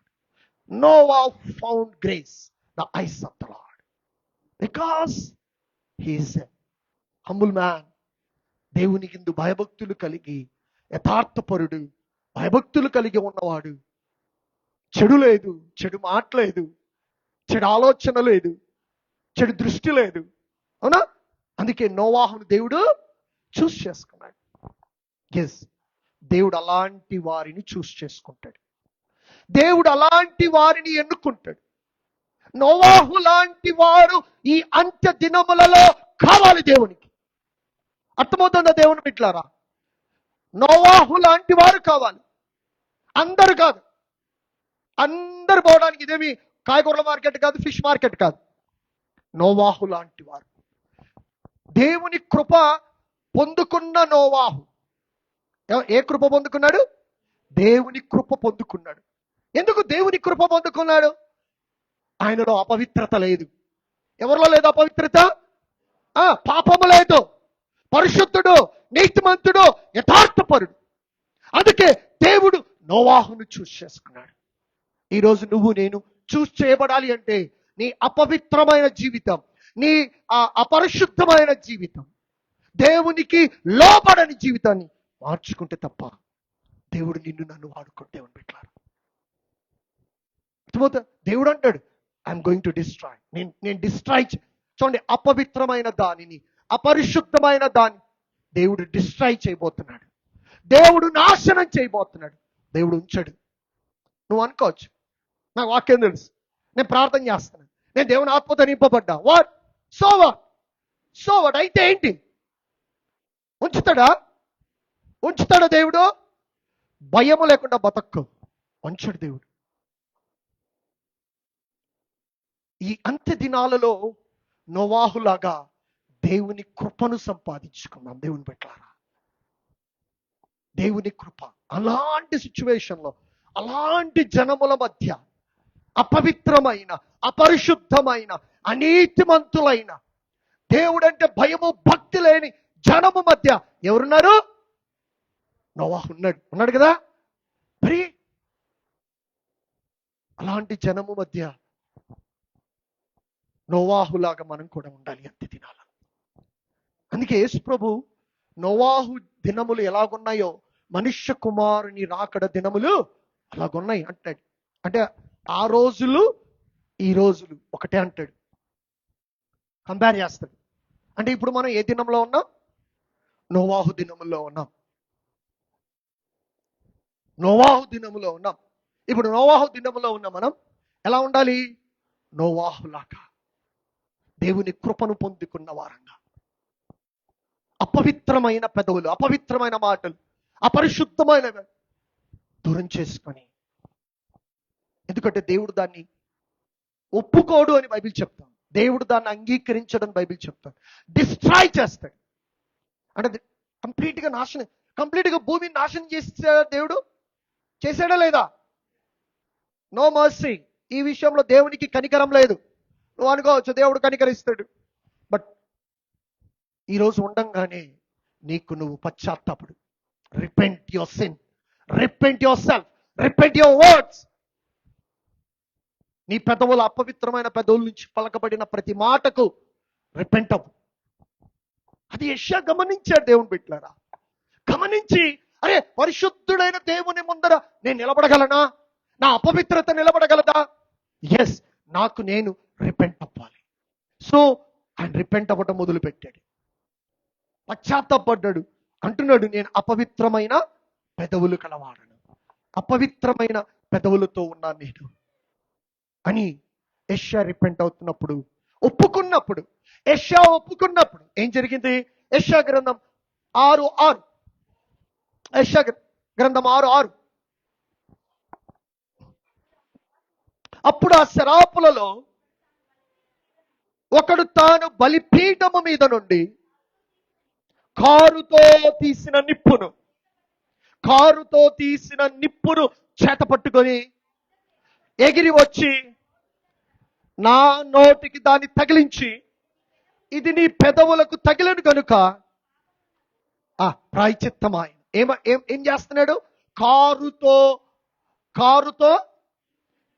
Noah found grace the eyes of the Lord because he is a humble man. దేవునికి ఇందు భయభక్తులు కలిగి, యథార్థపరుడు, భయభక్తులు కలిగి ఉన్నవాడు. చెడు లేదు, చెడు మాట లేదు, చెడు ఆలోచన లేదు, చెడు దృష్టి లేదు. అవునా? అందుకే నోవాహును దేవుడు చూస్ చేసుకున్నాడు. ఎస్, దేవుడు అలాంటి వారిని చూస్ చేసుకుంటాడు. దేవుడు అలాంటి వారిని ఎన్నుకుంటాడు. నోవాహు లాంటి వారు ఈ అంత్య దినములలో కావాలి దేవునికి. అర్థమవుతుందా దేవుని బిడ్డలారా? నోవాహు లాంటి వారు కావాలి. అందరు కాదు. అందరు పోవడానికి ఇదేమి కాయగూరల మార్కెట్ కాదు, ఫిష్ మార్కెట్ కాదు. నోవాహు లాంటి వారు. దేవుని కృప పొందుకున్న నోవాహు ఏ కృప పొందుకున్నాడు? దేవుని కృప పొందుకున్నాడు. ఎందుకు దేవుని కృప పొందుకున్నాడు? ఆయనలో అపవిత్రత లేదు. ఎవరిలో లేదు అపవిత్రత? పాపము లేదు. పరిశుద్ధుడు, నీతిమంతుడు, యథార్థపరుడు. అందుకే దేవుడు నోవాహును చూస్ చేసుకున్నాడు. ఈరోజు నువ్వు నేను చూస్ చేయబడాలి అంటే నీ అపవిత్రమైన జీవితం, నీ అపరిశుద్ధమైన జీవితం, దేవునికి లోబడని జీవితాన్ని మార్చుకుంటే తప్ప దేవుడు నిన్ను నన్ను వాడుకుంటే బిడ్డలారా. అర్థమవుతా? దేవుడు అంటాడు, ఐఎమ్ గోయింగ్ టు డిస్ట్రాయ్. నేను డిస్ట్రాయ్. చూడండి, అపవిత్రమైన దానిని, అపరిశుద్ధమైన దాన్ని దేవుడు డిస్ట్రాయ్ చేయబోతున్నాడు. దేవుడు నాశనం చేయబోతున్నాడు. దేవుడు ఉంచాడు. నువ్వు అనుకోవచ్చు, నాకు వాక్యం తెలుసు, నేను ప్రార్థన చేస్తున్నాను, నేను దేవుని ఆత్మతో నింపబడ్డా. వాట్? So what? అయితే ఏంటి? ఉంచుతాడా దేవుడు? భయము లేకుండా బతక్కు. ఉంచాడు దేవుడు. ఈ అంత్య దినాలలో నోవాహులాగా దేవుని కృపను సంపాదించుకున్నాం. దేవుని బిడ్డలారా, దేవుని కృప. అలాంటి సిచ్యువేషన్లో, అలాంటి జనముల మధ్య, అపవిత్రమైన, అపరిశుద్ధమైన, అనీతిమంతులైన, దేవుడంటే భయము భక్తి లేని జనము మధ్య ఎవరున్నారు? నోవాహు ఉన్నాడు కదా. మరి అలాంటి జనము మధ్య నోవాహులాగా మనం కూడా ఉండాలి అంత్య దినాల. అందుకే యేసు ప్రభు నోవాహు దినములు ఎలాగున్నాయో మనుష్య కుమారుని రాకడ దినములు అలాగున్నాయి అంటాడు. అంటే ఆ రోజులు ఈ రోజులు ఒకటే అంటాడు, కంపేర్ చేస్తాడు. అంటే ఇప్పుడు మనం ఏ దినంలో ఉన్నాం? నోవాహు దినములో ఉన్నాం. నోవాహు దినములో ఉన్నాం. ఇప్పుడు నోవాహు దినములో ఉన్న మనం ఎలా ఉండాలి? నోవాహులాగా దేవుని కృపను పొందుకున్న వారంగా, అపవిత్రమైన పెదవులు, అపవిత్రమైన మాటలు, అపరిశుద్ధమైన దూరం చేసుకొని, ఎందుకంటే దేవుడు దాన్ని ఒప్పుకోడు అని బైబిల్ చెప్తాం. దేవుడు దాన్ని అంగీకరించడం బైబిల్ చెప్తాడు. డిస్ట్రాయ్ చేస్తాడు. అంటే కంప్లీట్గా నాశనం, కంప్లీట్గా భూమిని నాశనం చేస్తాడు దేవుడు. చేశాడా లేదా? No mercy. ఈ విషయంలో దేవునికి కనికరం లేదు. నువ్వు అనుకోవచ్చు దేవుడు కనికరిస్తాడు, బట్ ఈరోజు ఉండంగానే నీకు నువ్వు పశ్చాత్తాపడు. Repent your sin, repent yourself, repent your words. నీ పెదవుల అపవిత్రమైన పెదవుల నుంచి పలకబడిన ప్రతి మాటకు రిపెంట్ అవ్వు. అది యెషయా గమనించాడు. దేవుని బిడ్డలారా, గమనించి, అరే పరిశుద్ధుడైన దేవుని ముందర నేను నిలబడగలనా? నా అపవిత్రత నిలబడగలదా? ఎస్, నాకు నేను రిపెంట్ అవ్వాలి. సో ఆయన రిపెంట్ అవ్వటం మొదలు పెట్టాడు. పశ్చాత్తాపడ్డాడు. అంటున్నాడు, నేను అపవిత్రమైన పెదవులు కలవాడను, అపవిత్రమైన పెదవులతో ఉన్నాను నేను అని యెషయా రిపెంట్ అవుతున్నప్పుడు, ఒప్పుకున్నప్పుడు, యెషయా ఒప్పుకున్నప్పుడు ఏం జరిగింది? యెషయా గ్రంథం 6:6, యెషయా గ్రంథం 6:6. అప్పుడు ఆ శరాపులలో ఒకడు తాను బలిపీఠము మీద నుండి కారుతో తీసిన నిప్పును చేత పట్టుకొని ఎగిరి వచ్చి నా నోటికి దాన్ని తగిలించి, ఇది నీ పెదవులకు తగిలను కనుక ప్రాయశ్చిత్తమాయ. ఏం చేస్తున్నాడు? కారుతో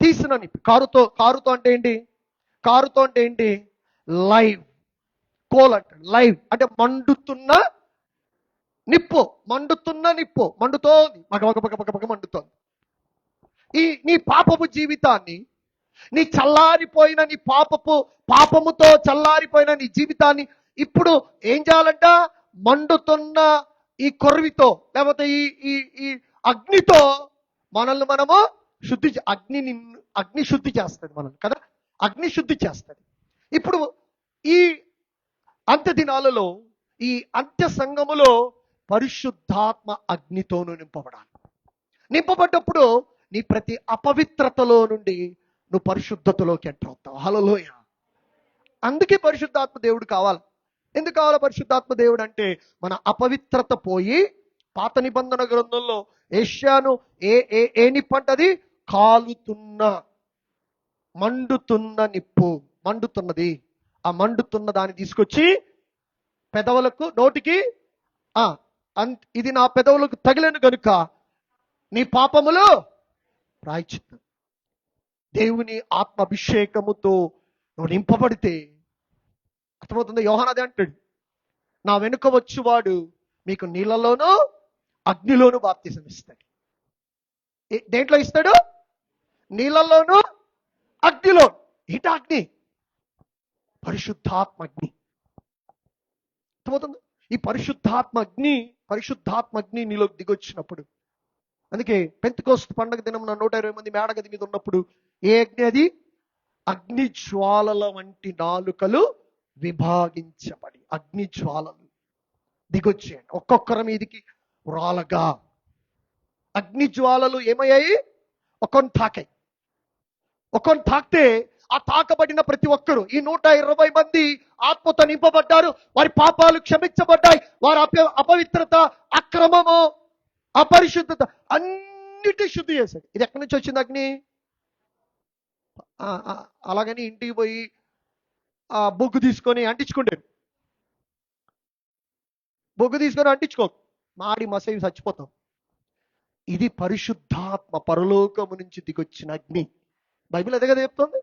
తీసిన నిప్పు. కారుతో అంటే ఏంటి? కారుతో అంటే ఏంటి? లైవ్ కోల్ అంటాడు. లైవ్ అంటే మండుతున్న నిప్పు. మండుతోంది, మగ మండుతోంది. నీ పాపపు జీవితాన్ని, నీ చల్లారిపోయిన నీ పాపముతో చల్లారిపోయిన నీ జీవితాన్ని ఇప్పుడు ఏం చేయాలంట? మండుతున్న ఈ కొర్వితో, లేకపోతే ఈ అగ్నితో మనల్ని మనము అగ్ని శుద్ధి చేస్తుంది మనల్ని కదా, అగ్ని శుద్ధి చేస్తుంది. ఇప్పుడు ఈ అంత్య దినాలలో, ఈ అంత్య సంఘములో పరిశుద్ధాత్మ అగ్నితోను నింపబడ్డప్పుడు నీ ప్రతి అపవిత్రతలో నుండి నువ్వు పరిశుద్ధతలోకి ఎంటర్ అవుతావు. హల్లెలూయా. అందుకే పరిశుద్ధాత్మ దేవుడు కావాలి. ఎందుకు కావాలి పరిశుద్ధాత్మ దేవుడు అంటే, మన అపవిత్రత పోయి, పాత నిబంధన గ్రంథంలో యెషయాను ఏ నిప్పు అంటది? మండుతున్న నిప్పు, మండుతున్నది. ఆ మండుతున్న దాన్ని తీసుకొచ్చి పెదవులకు, నోటికి, ఇది నా పెదవులకు తగిలేను గనుక నీ పాపములు ప్రాయశ్చిత్తం. దేవుని ఆత్మ అభిషేకముతో నువ్వు నింపబడితే అర్థమవుతుంది. యోహాను అదే అంటాడు, నా వెనుక వచ్చువాడు మీకు నీళ్ళలోనూ అగ్నిలోనూ బాప్తిసం ఇస్తాడు. దేంట్లో ఇస్తాడు? నీళ్ళలోనూ అగ్నిలో. ఏంటి అగ్ని? పరిశుద్ధాత్మ అగ్ని. అర్థమవుతుంది. ఈ పరిశుద్ధాత్మ అగ్ని నీలో దిగొచ్చినప్పుడు, అందుకే పెంతెకోస్తు పండగ దినం 120 మంది మేడగది మీద ఉన్నప్పుడు ఏ అగ్ని అది? అగ్ని జ్వాలల వంటి నాలుకలు విభాగించబడి అగ్ని జ్వాలలు దిగొచ్చాయండి ఒక్కొక్కరి మీదికి రాలగా. అగ్ని జ్వాలలు ఏమయ్యాయి? ఒక్కొని తాకితే ఆ తాకబడిన ప్రతి ఒక్కరు, ఈ 120 మంది ఆత్మతో నింపబడ్డారు. వారి పాపాలు క్షమించబడ్డాయి. వారి అపవిత్రత, అక్రమము, అపరిశుద్ధత అన్నిటి శుద్ధి చేశాడు. ఇది ఎక్కడి నుంచి వచ్చింది అగ్ని? అలాగని ఇంటికి పోయి ఆ బొగ్గు తీసుకొని అంటించుకో, మాడి మసైవి చచ్చిపోతాం. ఇది పరిశుద్ధాత్మ పరలోకము నుంచి దిగొచ్చిన అగ్ని. బైబిల్ అదే కదా చెప్తుంది.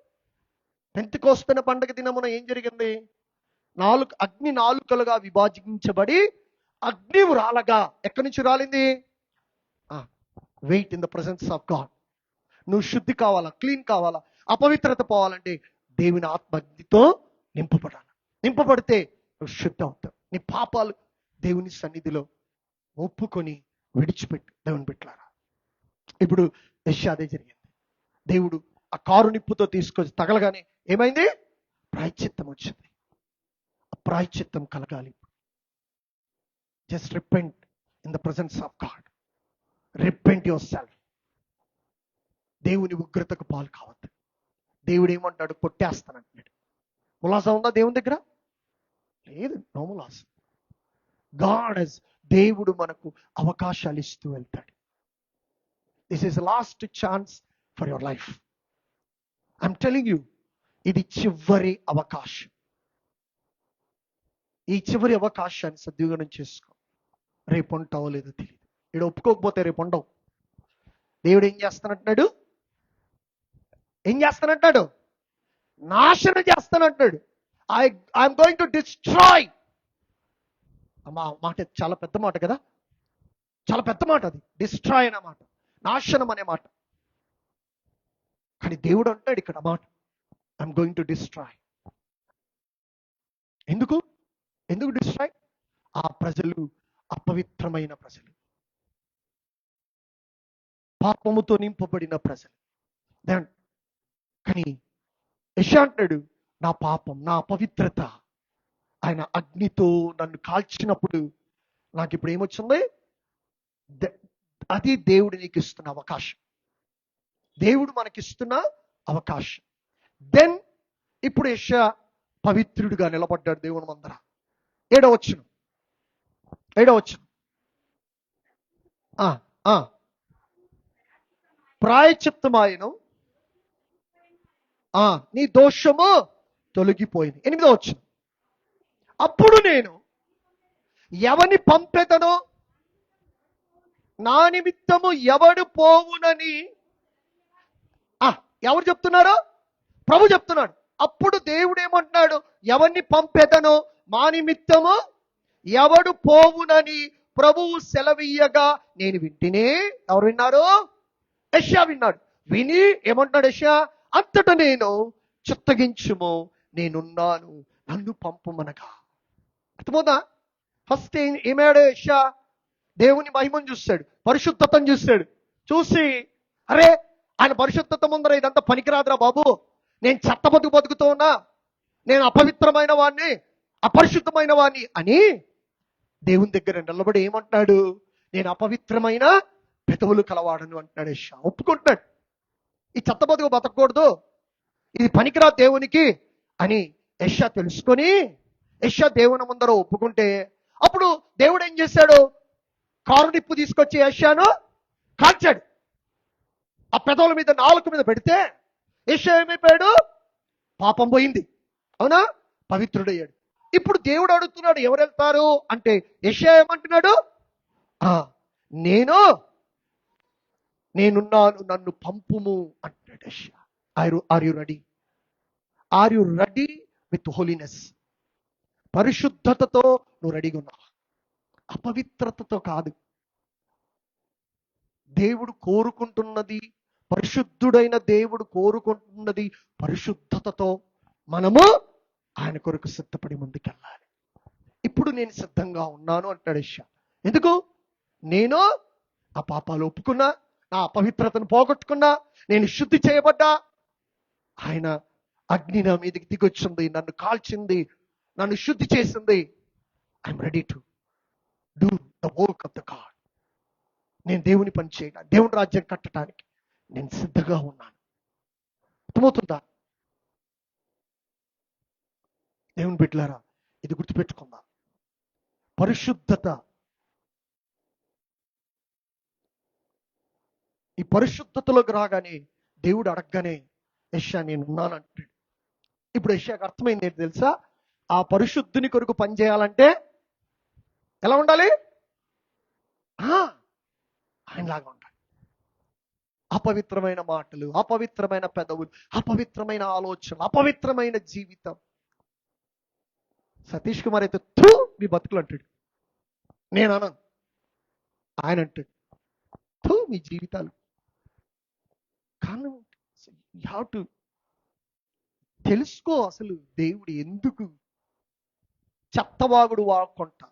పెంతెకోస్తు పండగ దినమున ఏం జరిగింది? అగ్ని నాలుకలుగా విభజించబడి అగ్ని రాలగా. ఎక్కడి నుంచి రాలింది? Wait in the presence of God. నువ్వు శుద్ధి కావాలా, క్లీన్ కావాలా, అపవిత్రత పోవాలంటే దేవుని ఆత్మతో నింపబడాలి. నింపబడితే నువ్వు శుద్ధ అవుతావు. నీ పాపాలు దేవుని సన్నిధిలో ఒప్పుకొని విడిచిపెట్టు. దేవుని పెట్టారా, ఇప్పుడు యెషయా అదే జరిగింది. దేవుడు ఆ కారు నిప్పుతో తీసుకొచ్చి తగలగానే ఏమైంది? ప్రాయశ్చిత్తం వచ్చింది. ఆ ప్రాయశ్చిత్తం కలగాలి. Just repent in the presence of God. Repent your self. దేవుని ఉగ్రతకు పాలు కావద్దు. దేవుడు ఏమంటాడు? కొట్టేస్తానంటున్నాడు. ములాసా ఉందా దేవుని దగ్గర? లేదు, నో ములాస. దేవుడు మనకు అవకాశాలు ఇస్తూ వెళ్తాడు. This is lost chance for your life. I'm telling you, ఇది చివరి అవకాశం. ఈ చివరి అవకాశాన్ని సద్వినియోగం చేసుకో. రేపు ఉంటావో లేదో తెలియదు. ఇక్కడ ఒప్పుకోకపోతే రేపు ఉండవు. దేవుడు ఏం చేస్తానంటున్నాడు? నాశనం చేస్తానంటున్నాడు. I'm going to destroy. అమ్మా, మాట చాలా పెద్ద మాట కదా, చాలా పెద్ద మాట అది. డిస్ట్రాయ్ అనే మాట, నాశనం అనే మాట. కానీ దేవుడు అంటాడు ఇక్కడ మాట, ఐఎమ్ గోయింగ్ టు డిస్ట్రాయ్. ఎందుకు డిస్ట్రాయ్? ఆ ప్రజలు అపవిత్రమైన ప్రజలు, పాపముతో నింపబడిన ప్రజలు. కానీ యెషయా అంటాడు, నా పాపం, నా అపవిత్రత ఆయన అగ్నితో నన్ను కాల్చినప్పుడు నాకు ఇప్పుడు ఏమొచ్చింది? అది దేవుడు నీకు ఇస్తున్న అవకాశం. దేవుడు మనకిస్తున్న అవకాశం. దెన్ ఇప్పుడు యెషయా పవిత్రుడిగా నిలబడ్డాడు దేవుని ముందర. 7వ వచనం ప్రాయశ్చిత్తమాయను, నీ దోషము తొలగిపోయింది. 8వ వచనం, అప్పుడు నేను ఎవని పంపెదనో, నా నిమిత్తము ఎవడు పోవునని. ఎవరు చెప్తున్నారు? ప్రభు చెప్తున్నాడు. అప్పుడు దేవుడు ఏమంటున్నాడు? ఎవరిని పంపెదనో, మా నిమిత్తము ఎవడు పోవునని ప్రభువు సెలవీయగా నేను వింటినే. ఎవరు విన్నారు? యెషయా విన్నాడు. విని ఏమంటున్నాడు యెషయా? అంతటా నేను చిత్తగించుము, నేనున్నాను, నన్ను పంపుమనగా. అర్థమవుతా? ఫస్ట్ ఏమాడు యెషయా? దేవుని మహిమను చూస్తాడు, పరిశుద్ధతను చూసి అరే ఆయన పరిశుద్ధత ముందర ఇదంతా పనికిరాదురా బాబు, నేను చెత్త బతుకుతూ ఉన్నా, నేను అపవిత్రమైన వాడిని, అపరిశుద్ధమైన వాడిని అని దేవుని దగ్గర నిలబడి ఏమంటాడు? నేను అపవిత్రమైన పెదవులు కలవాడను అంటున్నాడు యెషయా. ఒప్పుకుంటున్నాడు, ఈ చెత్త బతకూడదు, ఇది పనికిరాదు దేవునికి అని యెషయా తెలుసుకొని యెషయా దేవుని ముందర ఒప్పుకుంటే, అప్పుడు దేవుడు ఏం చేశాడు? కారు నిప్పు తీసుకొచ్చి యెషయాను కాల్చాడు. ఆ పెదవుల మీద, నాలుక మీద పెడితే యెషయా ఏమైపోయాడు? పాపం పోయింది. అవునా? పవిత్రుడయ్యాడు. ఇప్పుడు దేవుడు అడుగుతున్నాడు, ఎవరు వెళ్తారు అంటే యెషయా ఏమంటున్నాడు? నేనున్నాను, నన్ను పంపుము అంటాడు యెషయా. Are you ready? Are you ready with holiness? పరిశుద్ధతతో నువ్వు రెడీగా ఉన్నావా? అపవిత్రతతో కాదు. దేవుడు కోరుకుంటున్నది, పరిశుద్ధుడైన దేవుడు కోరుకుంటున్నది పరిశుద్ధతతో మనము ఆయన కొరకు సిద్ధపడి ముందుకెళ్ళాలి. ఇప్పుడు నేను సిద్ధంగా ఉన్నాను అంటాడు యెషయా. ఎందుకు? నేను ఆ పాపాలు ఒప్పుకున్నా, నా అపవిత్రతను పోగొట్టుకున్నా, నేను శుద్ధి చేయబడ్డా. ఆయన అగ్ని నా మీదకి దిగొచ్చింది, నన్ను కాల్చింది, నన్ను శుద్ధి చేసింది. I'm ready to do the work of the God. నేను దేవుని పని చేయడానికి, దేవుని రాజ్యం కట్టడానికి నేను సిద్ధంగా ఉన్నాను. అర్థమవుతుందా? దేవుని బిడ్డలారా, ఇది గుర్తుపెట్టుకుందా? పరిశుద్ధత, ఈ పరిశుద్ధతలోకి రాగానే దేవుడు అడగగానే యెషయా నేనున్నాను అంటాడు. ఇప్పుడు యెషయాకు అర్థమైంది ఏంటి తెలుసా? ఆ పరిశుద్ధుని కొరకు పనిచేయాలంటే ఎలా ఉండాలి? ఆయనలాగా ఉండాలి. అపవిత్రమైన మాటలు, అపవిత్రమైన పెదవులు, అపవిత్రమైన ఆలోచనలు, అపవిత్రమైన జీవితం. సతీష్ కుమార్ అయితే మీ బతుకులు అంటాడు, నేను అనను. ఆయన అంటాడు మీ జీవితాలు. కానీ యూ హ్యావ్ టు తెలుసుకో అసలు దేవుడు ఎందుకు చెత్తవాగుడు వాడుకుంటా.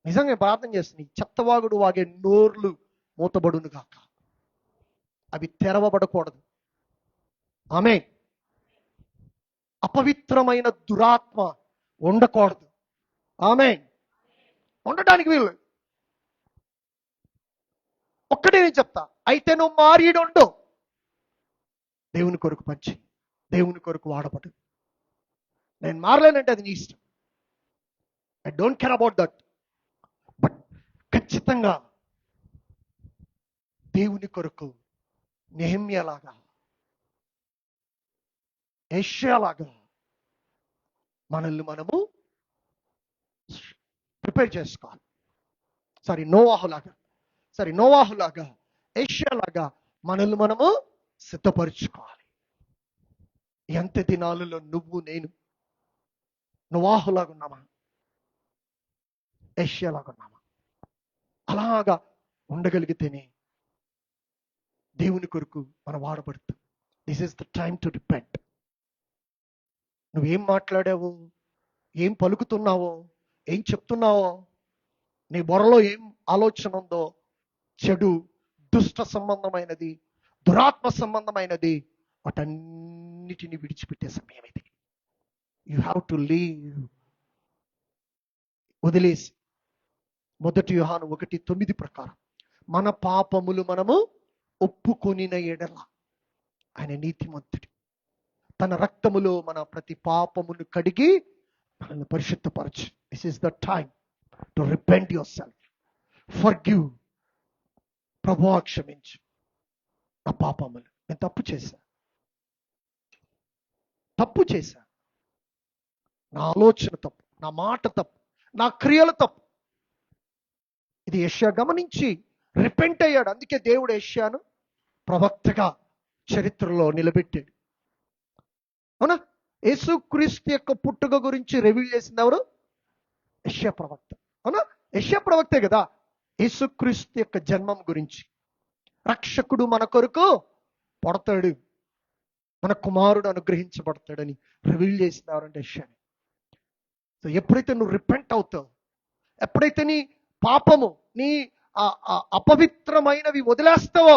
నిజంగా ప్రార్థన చేస్తుంది, చెత్తవాగుడు వాగే నోర్లు మూతబడును గాక, అవి తెరవబడకూడదు. ఆమె అపవిత్రమైన దురాత్మ ఉండకూడదు. ఆమె ఉండటానికి వీలు. ఒక్కటే నేను చెప్తా, అయితే నువ్వు మారీడుండు, దేవుని కొరకు పంచి, దేవుని కొరకు వాడబడు. నేను మారలేనంటే అది నీ ఇష్టం. I don't care about that. But ఖచ్చితంగా దేవుని కొరకు నెహెమ్యాలాగా, యెషయాలాగా మనల్ని మనము ప్రిపేర్ చేసుకోవాలి. నోవాహులాగా యెషయాలాగా మనల్ని మనము సిద్ధపరుచుకోవాలి. ఎంత దినాలలో నువ్వు నేను నోవాహులాగా ఉన్నామా, యెషయాలాగా ఉన్నామా? అలాగా ఉండగలిగితేనే దేవుని కొరకు మనం వాడబడుతుంది. This is the time to repent. నువ్వేం మాట్లాడావో, ఏం పలుకుతున్నావో, ఏం చెప్తున్నావో, నీ బుర్రలో ఏం ఆలోచన ఉందో, చెడు, దుష్ట సంబంధమైనది, దురాత్మ సంబంధమైనది, వాటన్నిటిని విడిచిపెట్టే సమయం ఇది. You have to leave. వదిలేసి 1 యోహాను 1:9 ప్రకారం మన పాపములు మనము ఒప్పుకొనిన ఎడల ఆయన నీతిమంతుడు, తన రక్తములో మన ప్రతి పాపమును కడిగి మనల్ని పరిశుద్ధపరచు. This is the time to repent yourself, forgive. ప్రభువా క్షమించు నా పాపములు, నేను తప్పు చేశా, నా ఆలోచన తప్పు, నా మాట తప్పు, నా క్రియలు తప్పు. ఇది యెషయా గమనించి రిపెంట్ అయ్యాడు. అందుకే దేవుడు యెషయాను ప్రవక్తగా చరిత్రలో నిలబెట్టాడు. అవునా? యేసుక్రీస్తు యొక్క పుట్టుక గురించి రివీల్ చేసింది ఎవరు? యెషయా ప్రవక్త. అవునా? యెషయా ప్రవక్తే కదా యేసుక్రీస్తు యొక్క జన్మం గురించి, రక్షకుడు మన కొరకు పడతాడు, మన కుమారుడు అనుగ్రహించబడతాడని రివీల్ చేసింది ఎవరంటే యెషయాని. సో ఎప్పుడైతే నువ్వు రిపెంట్ అవుతావు, ఎప్పుడైతే నీ పాపము, నీ అపవిత్రమైనవి వదిలేస్తావో,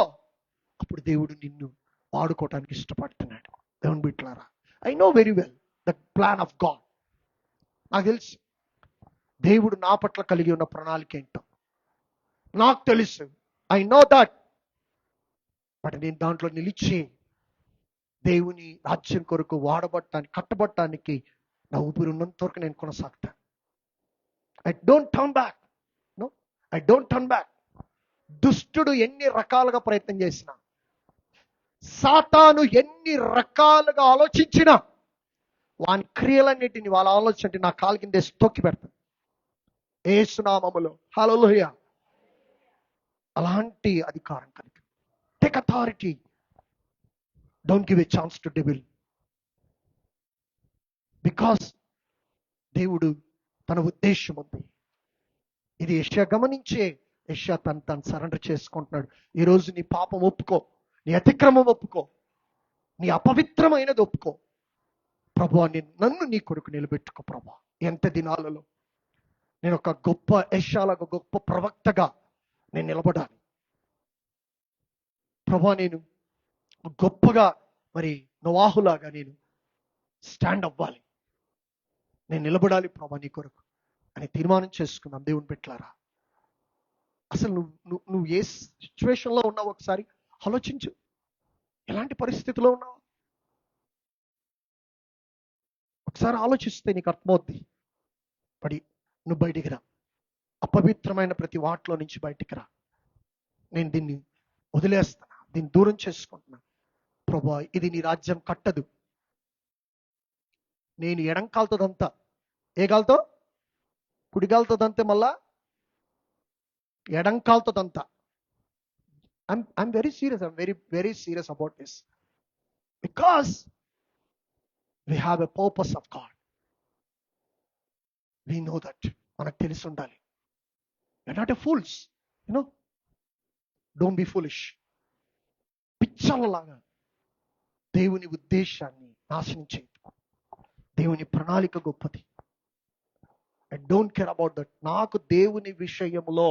అప్పుడు దేవుడు నిన్ను వాడుకోవటానికి ఇష్టపడుతున్నాడు. దేవుని బిడ్డలారా, I know very well the plan of God. నాకు తెలుసు దేవుడు నా పట్ల కలిగి ఉన్న ప్రణాళిక ఏంటో నాకు తెలుసు. I know that. బట్ నేను దాంట్లో నిలిచి దేవుని రాజ్యం కొరకు వాడబడటానికి, కట్టబడటానికి నా ఊపిరి ఉన్నంత వరకు నేను కొనసాగుతాను. I don't turn back. No, I don't turn back. దుష్టుడు ఎన్ని రకాలుగా ప్రయత్నం చేసినా, సాతాను ఎన్ని రకాలుగా ఆలోచించినా, వాని క్రియలన్నిటిని, వాళ్ళ ఆలోచన నా కాలు కింద తొక్కి పెడతాను యేసు నామములో. హల్లెలూయా. అలాంటి అధికారం కలిగి, take authority. Don't give a chance to devil. Because దేవుడు తన ఉద్దేశం ఉంది. ఇది యెషయా గమనించే యెషయా తను సరెండర్ చేసుకుంటున్నాడు. ఈరోజు నీ పాపం ఒప్పుకో, నీ అతిక్రమం ఒప్పుకో, నీ అపవిత్రమైనది ఒప్పుకో. ప్రభువా, నన్ను నీ కొరకు నిలబెట్టుకో ప్రభువా. ఎంత దినాలలో నేను ఒక గొప్ప యెషయాలాగా, గొప్ప ప్రవక్తగా నేను నిలబడాలి ప్రభువా. నేను గొప్పగా మరి నోవాహులాగా నేను స్టాండ్ అవ్వాలి, నేను నిలబడాలి ప్రభువా నీ కొరకు అని తీర్మానం చేసుకున్నాం. దేవుని బిడ్డలారా, అసలు నువ్వు ఏ సిచ్యువేషన్లో ఉన్నావు ఒకసారి ఆలోచించు. ఎలాంటి పరిస్థితిలో ఉన్నావు ఒకసారి ఆలోచిస్తే నీకు అర్థమవుద్ది. నువ్వు బయటికి రా, అపవిత్రమైన ప్రతి వాటిలో నుంచి బయటికి రా. నేను దీన్ని వదిలేస్తున్నా, దీన్ని దూరం చేసుకుంటున్నా ప్రభువా. ఇది నీ రాజ్యం కట్టదు. నేను ఎడంకాలతోదంతా, ఏ కాలుతో? కుడిగాలతోదంతే, మళ్ళా ఎడంకాలతోదంతా. I'm very serious. I'm very, very serious about this. Because we have a purpose of God. We know that. మనకు తెలిసి ఉండాలి. You're not a fools. You know? Don't be foolish. పిచ్చలలాగా దేవుని ఉద్దేశాన్ని నాశనం చేయదు. దేవుని ప్రణాళిక గొప్పది. I don't care about that. నాకు దేవుని విషయంలో,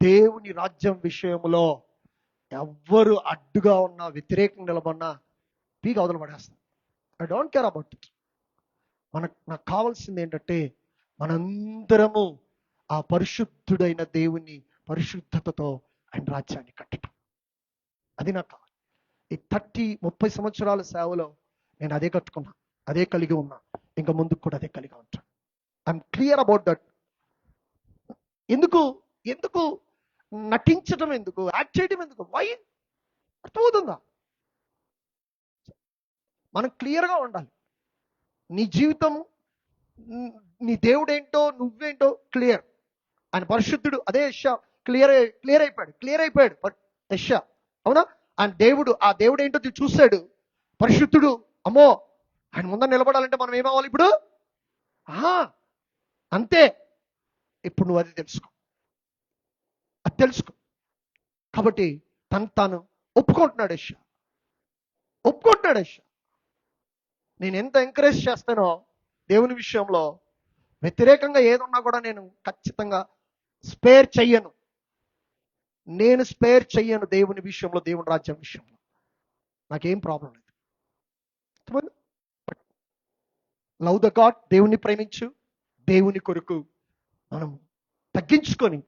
దేవుని రాజ్యం విషయంలో ఎవ్వరు అడ్డుగా ఉన్నా, వ్యతిరేకంగా నిలబడినా పీక అవతల పడేస్తాను. I don't care about it. నాకు కావాల్సింది ఏంటంటే మనందరము ఆ పరిశుద్ధుడైన దేవుని పరిశుద్ధతతో ఆయన రాజ్యాన్ని కట్టడం. అది నాకు కావాలి. ఈ 30 సంవత్సరాల సేవలో నేను అదే కట్టుకున్నా, అదే కలిగి ఉన్నా, ఇంకా ముందుకు కూడా అదే కలిగి ఉంటాను. I'm clear about that. ఎందుకు ఎందుకు నటించడం, ఎందుకు యాక్ట్ చేయడం, ఎందుకు? వై? అర్థమవుతుందా? మనం క్లియర్గా ఉండాలి. నీ జీవితం, నీ దేవుడు ఏంటో, నువ్వేంటో క్లియర్. ఆయన పరిశుద్ధుడు. అదే యెషయా క్లియర్ అయిపోయాడు యెషయా. అవునా? ఆయన దేవుడు, ఆ దేవుడు ఏంటో చూశాడు. పరిశుద్ధుడు. అమ్మో, ఆయన ముందర నిలబడాలంటే మనం ఏమవ్వాలి ఇప్పుడు? అంతే. ఇప్పుడు నువ్వు అది తెలుసుకో. కాబట్టి తాను ఒప్పుకుంటున్నాడు యెషయా. నేను ఎంత ఎంకరేజ్ చేస్తానో దేవుని విషయంలో, వ్యతిరేకంగా ఏదున్నా కూడా నేను ఖచ్చితంగా స్పేర్ చెయ్యను. దేవుని విషయంలో, దేవుని రాజ్యం విషయంలో నాకేం ప్రాబ్లం లేదు. Love the God. దేవుని ప్రేమించు. దేవుని కొరకు మనం తగ్గించుకొని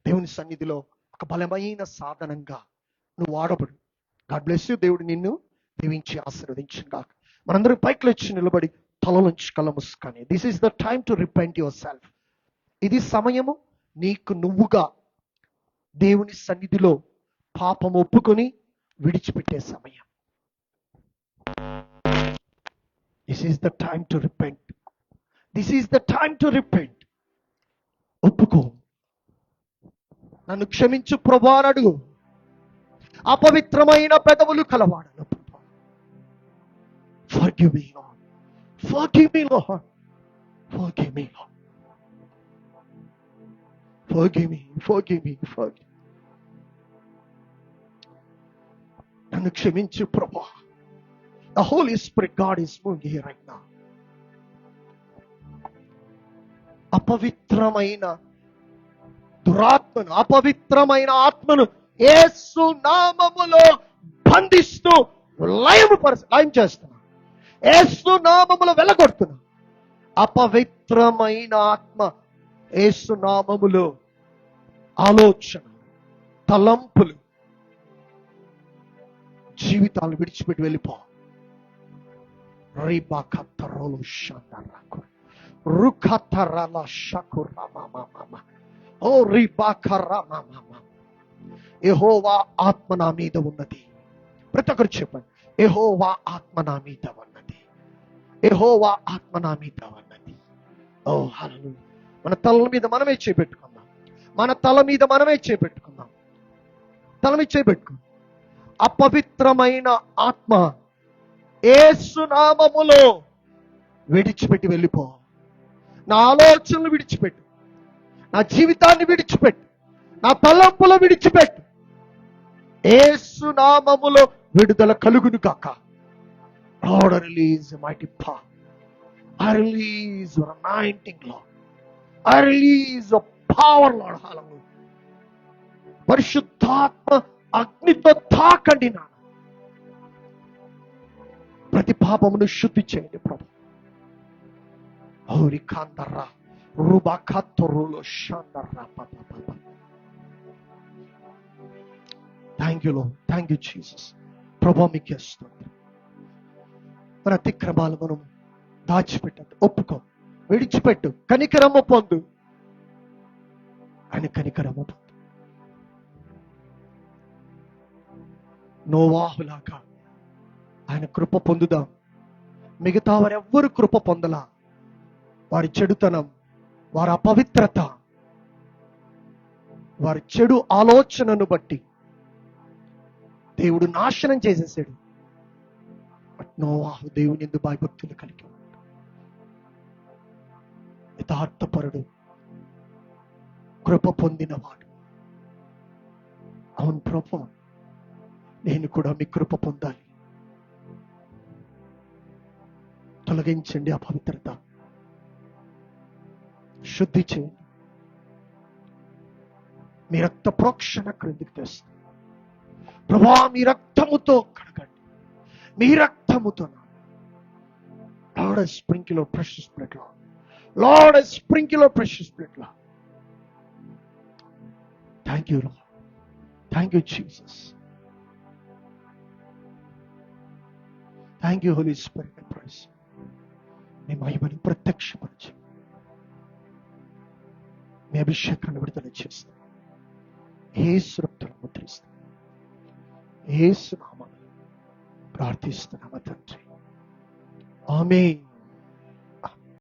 దేవుని సన్నిధిలో ఒక బలమైన సాధనంగా నువ్వు వాడబడు. God bless you. దేవుడు నిన్ను దీవించి ఆశీర్వదించును గాక. మనందరూ పైకి లేచి నిలబడి తలలోంచి కళ్ళు మూసుకొని, this is the time to repent your self. ఇది సమయము నీకు నువ్వుగా దేవుని సన్నిధిలో పాపం ఒప్పుకొని విడిచిపెట్టే సమయం. This is the time to repent. ఒప్పుకో. నన్ను క్షమించు ప్రభువా అని అడుగు. అపవిత్రమైన పెదవులు కలవాడను ప్రభువా. Forgive me, Lord. Forgive me, Lord. Forgive me, Lord. Forgive me. నన్ను క్షమించు ప్రభువా. The Holy Spirit, God is moving here right now. అపవిత్రమైన దురాత్మను, అపవిత్రమైన ఆత్మను యేసు నామములో బంధిస్తూ లయం చేస్తున్నా. యేసు నామములో వెళ్ళగొడుతున్నా. అపవిత్రమైన ఆత్మ యేసు నామములో ఆలోచన, తలంపులు, జీవితాలు విడిచిపెట్టి వెళ్ళిపో. యెహోవా ఆత్మ నా మీద ఉన్నది. ప్రతి ఒక్కరు చెప్పండి, యెహోవా ఆత్మ నా మీద ఉన్నది. యెహోవా ఆత్మ నా మీద ఉన్నది. ఓ హల్లెలూయా. మన తల మీద మనమే చేపెట్టుకుందాం. తల మీద చేపెట్టుకుందాం. అపవిత్రమైన ఆత్మ యేసు నామములో విడిచిపెట్టి వెళ్ళిపో. నా ఆలోచనలు విడిచిపెట్టు. నా జీవితాన్ని విడిచిపెట్టు. నా తలంపులు విడిచిపెట్టు. యేసు నామములో విడుదల కలుగును గాక. Lord, I release a mighty power. I release your anointing, Lord. I release your power, Lord. Hallelujah. పరిశుద్ధాత్మ అగ్నితో తాకండి నాన్న. ప్రతి పాపమును శుద్ధి చేయండి ప్రభు. హోరి కాందర్రా రుబాకత్తురులో షాందర్రా పాపా. Thank you Lord. Thank you Jesus. ప్రభు మీకు స్తోత్రం. మన అతిక్రమాలు మనం దాచిపెట్టద్దు. ఒప్పుకో, విడిచిపెట్టు. కనికరము పొందు. ఆయన కనికరము పొందు. నోవాహులాగా ఆయన కృప పొందుదాం. మిగతా వారెవ్వరు కృప పొందలా. వారి చెడుతనం, వారి అపవిత్రత, వారి చెడు ఆలోచనను బట్టి దేవుడు నాశనం చేసేసాడు. బట్ నోవాహు దేవుని యందు భయభక్తులు కలిగి ఉన్నాడు. యథార్థపరుడు, కృప పొందినవాడు. అవును ప్రభు, నేను కూడా మీ కృప పొందాలి. తొలగించండి అపవిత్రత, శుద్ధి చేయండి. మీ రక్త ప్రోక్షణ క్రిందికి తెస్తాను ప్రభా. మీ రక్తముతో కడగండి, మీ రక్తముతో. Lord, I sprinkle your precious blood, Lord. Lord, I sprinkle your precious blood, Lord. Thank you, Lord. Thank you, Jesus. Thank you, Holy Spirit. I praise you. మీ మహిమని ప్రత్యక్షపరిచి మీ అభిషేకాన్ని విడుదల చేస్తాం. యేసు రక్తంలో ముద్రిస్తాం. యేసు నామములో ప్రార్థిస్తున్నాము తండ్రి. ఆమేన్.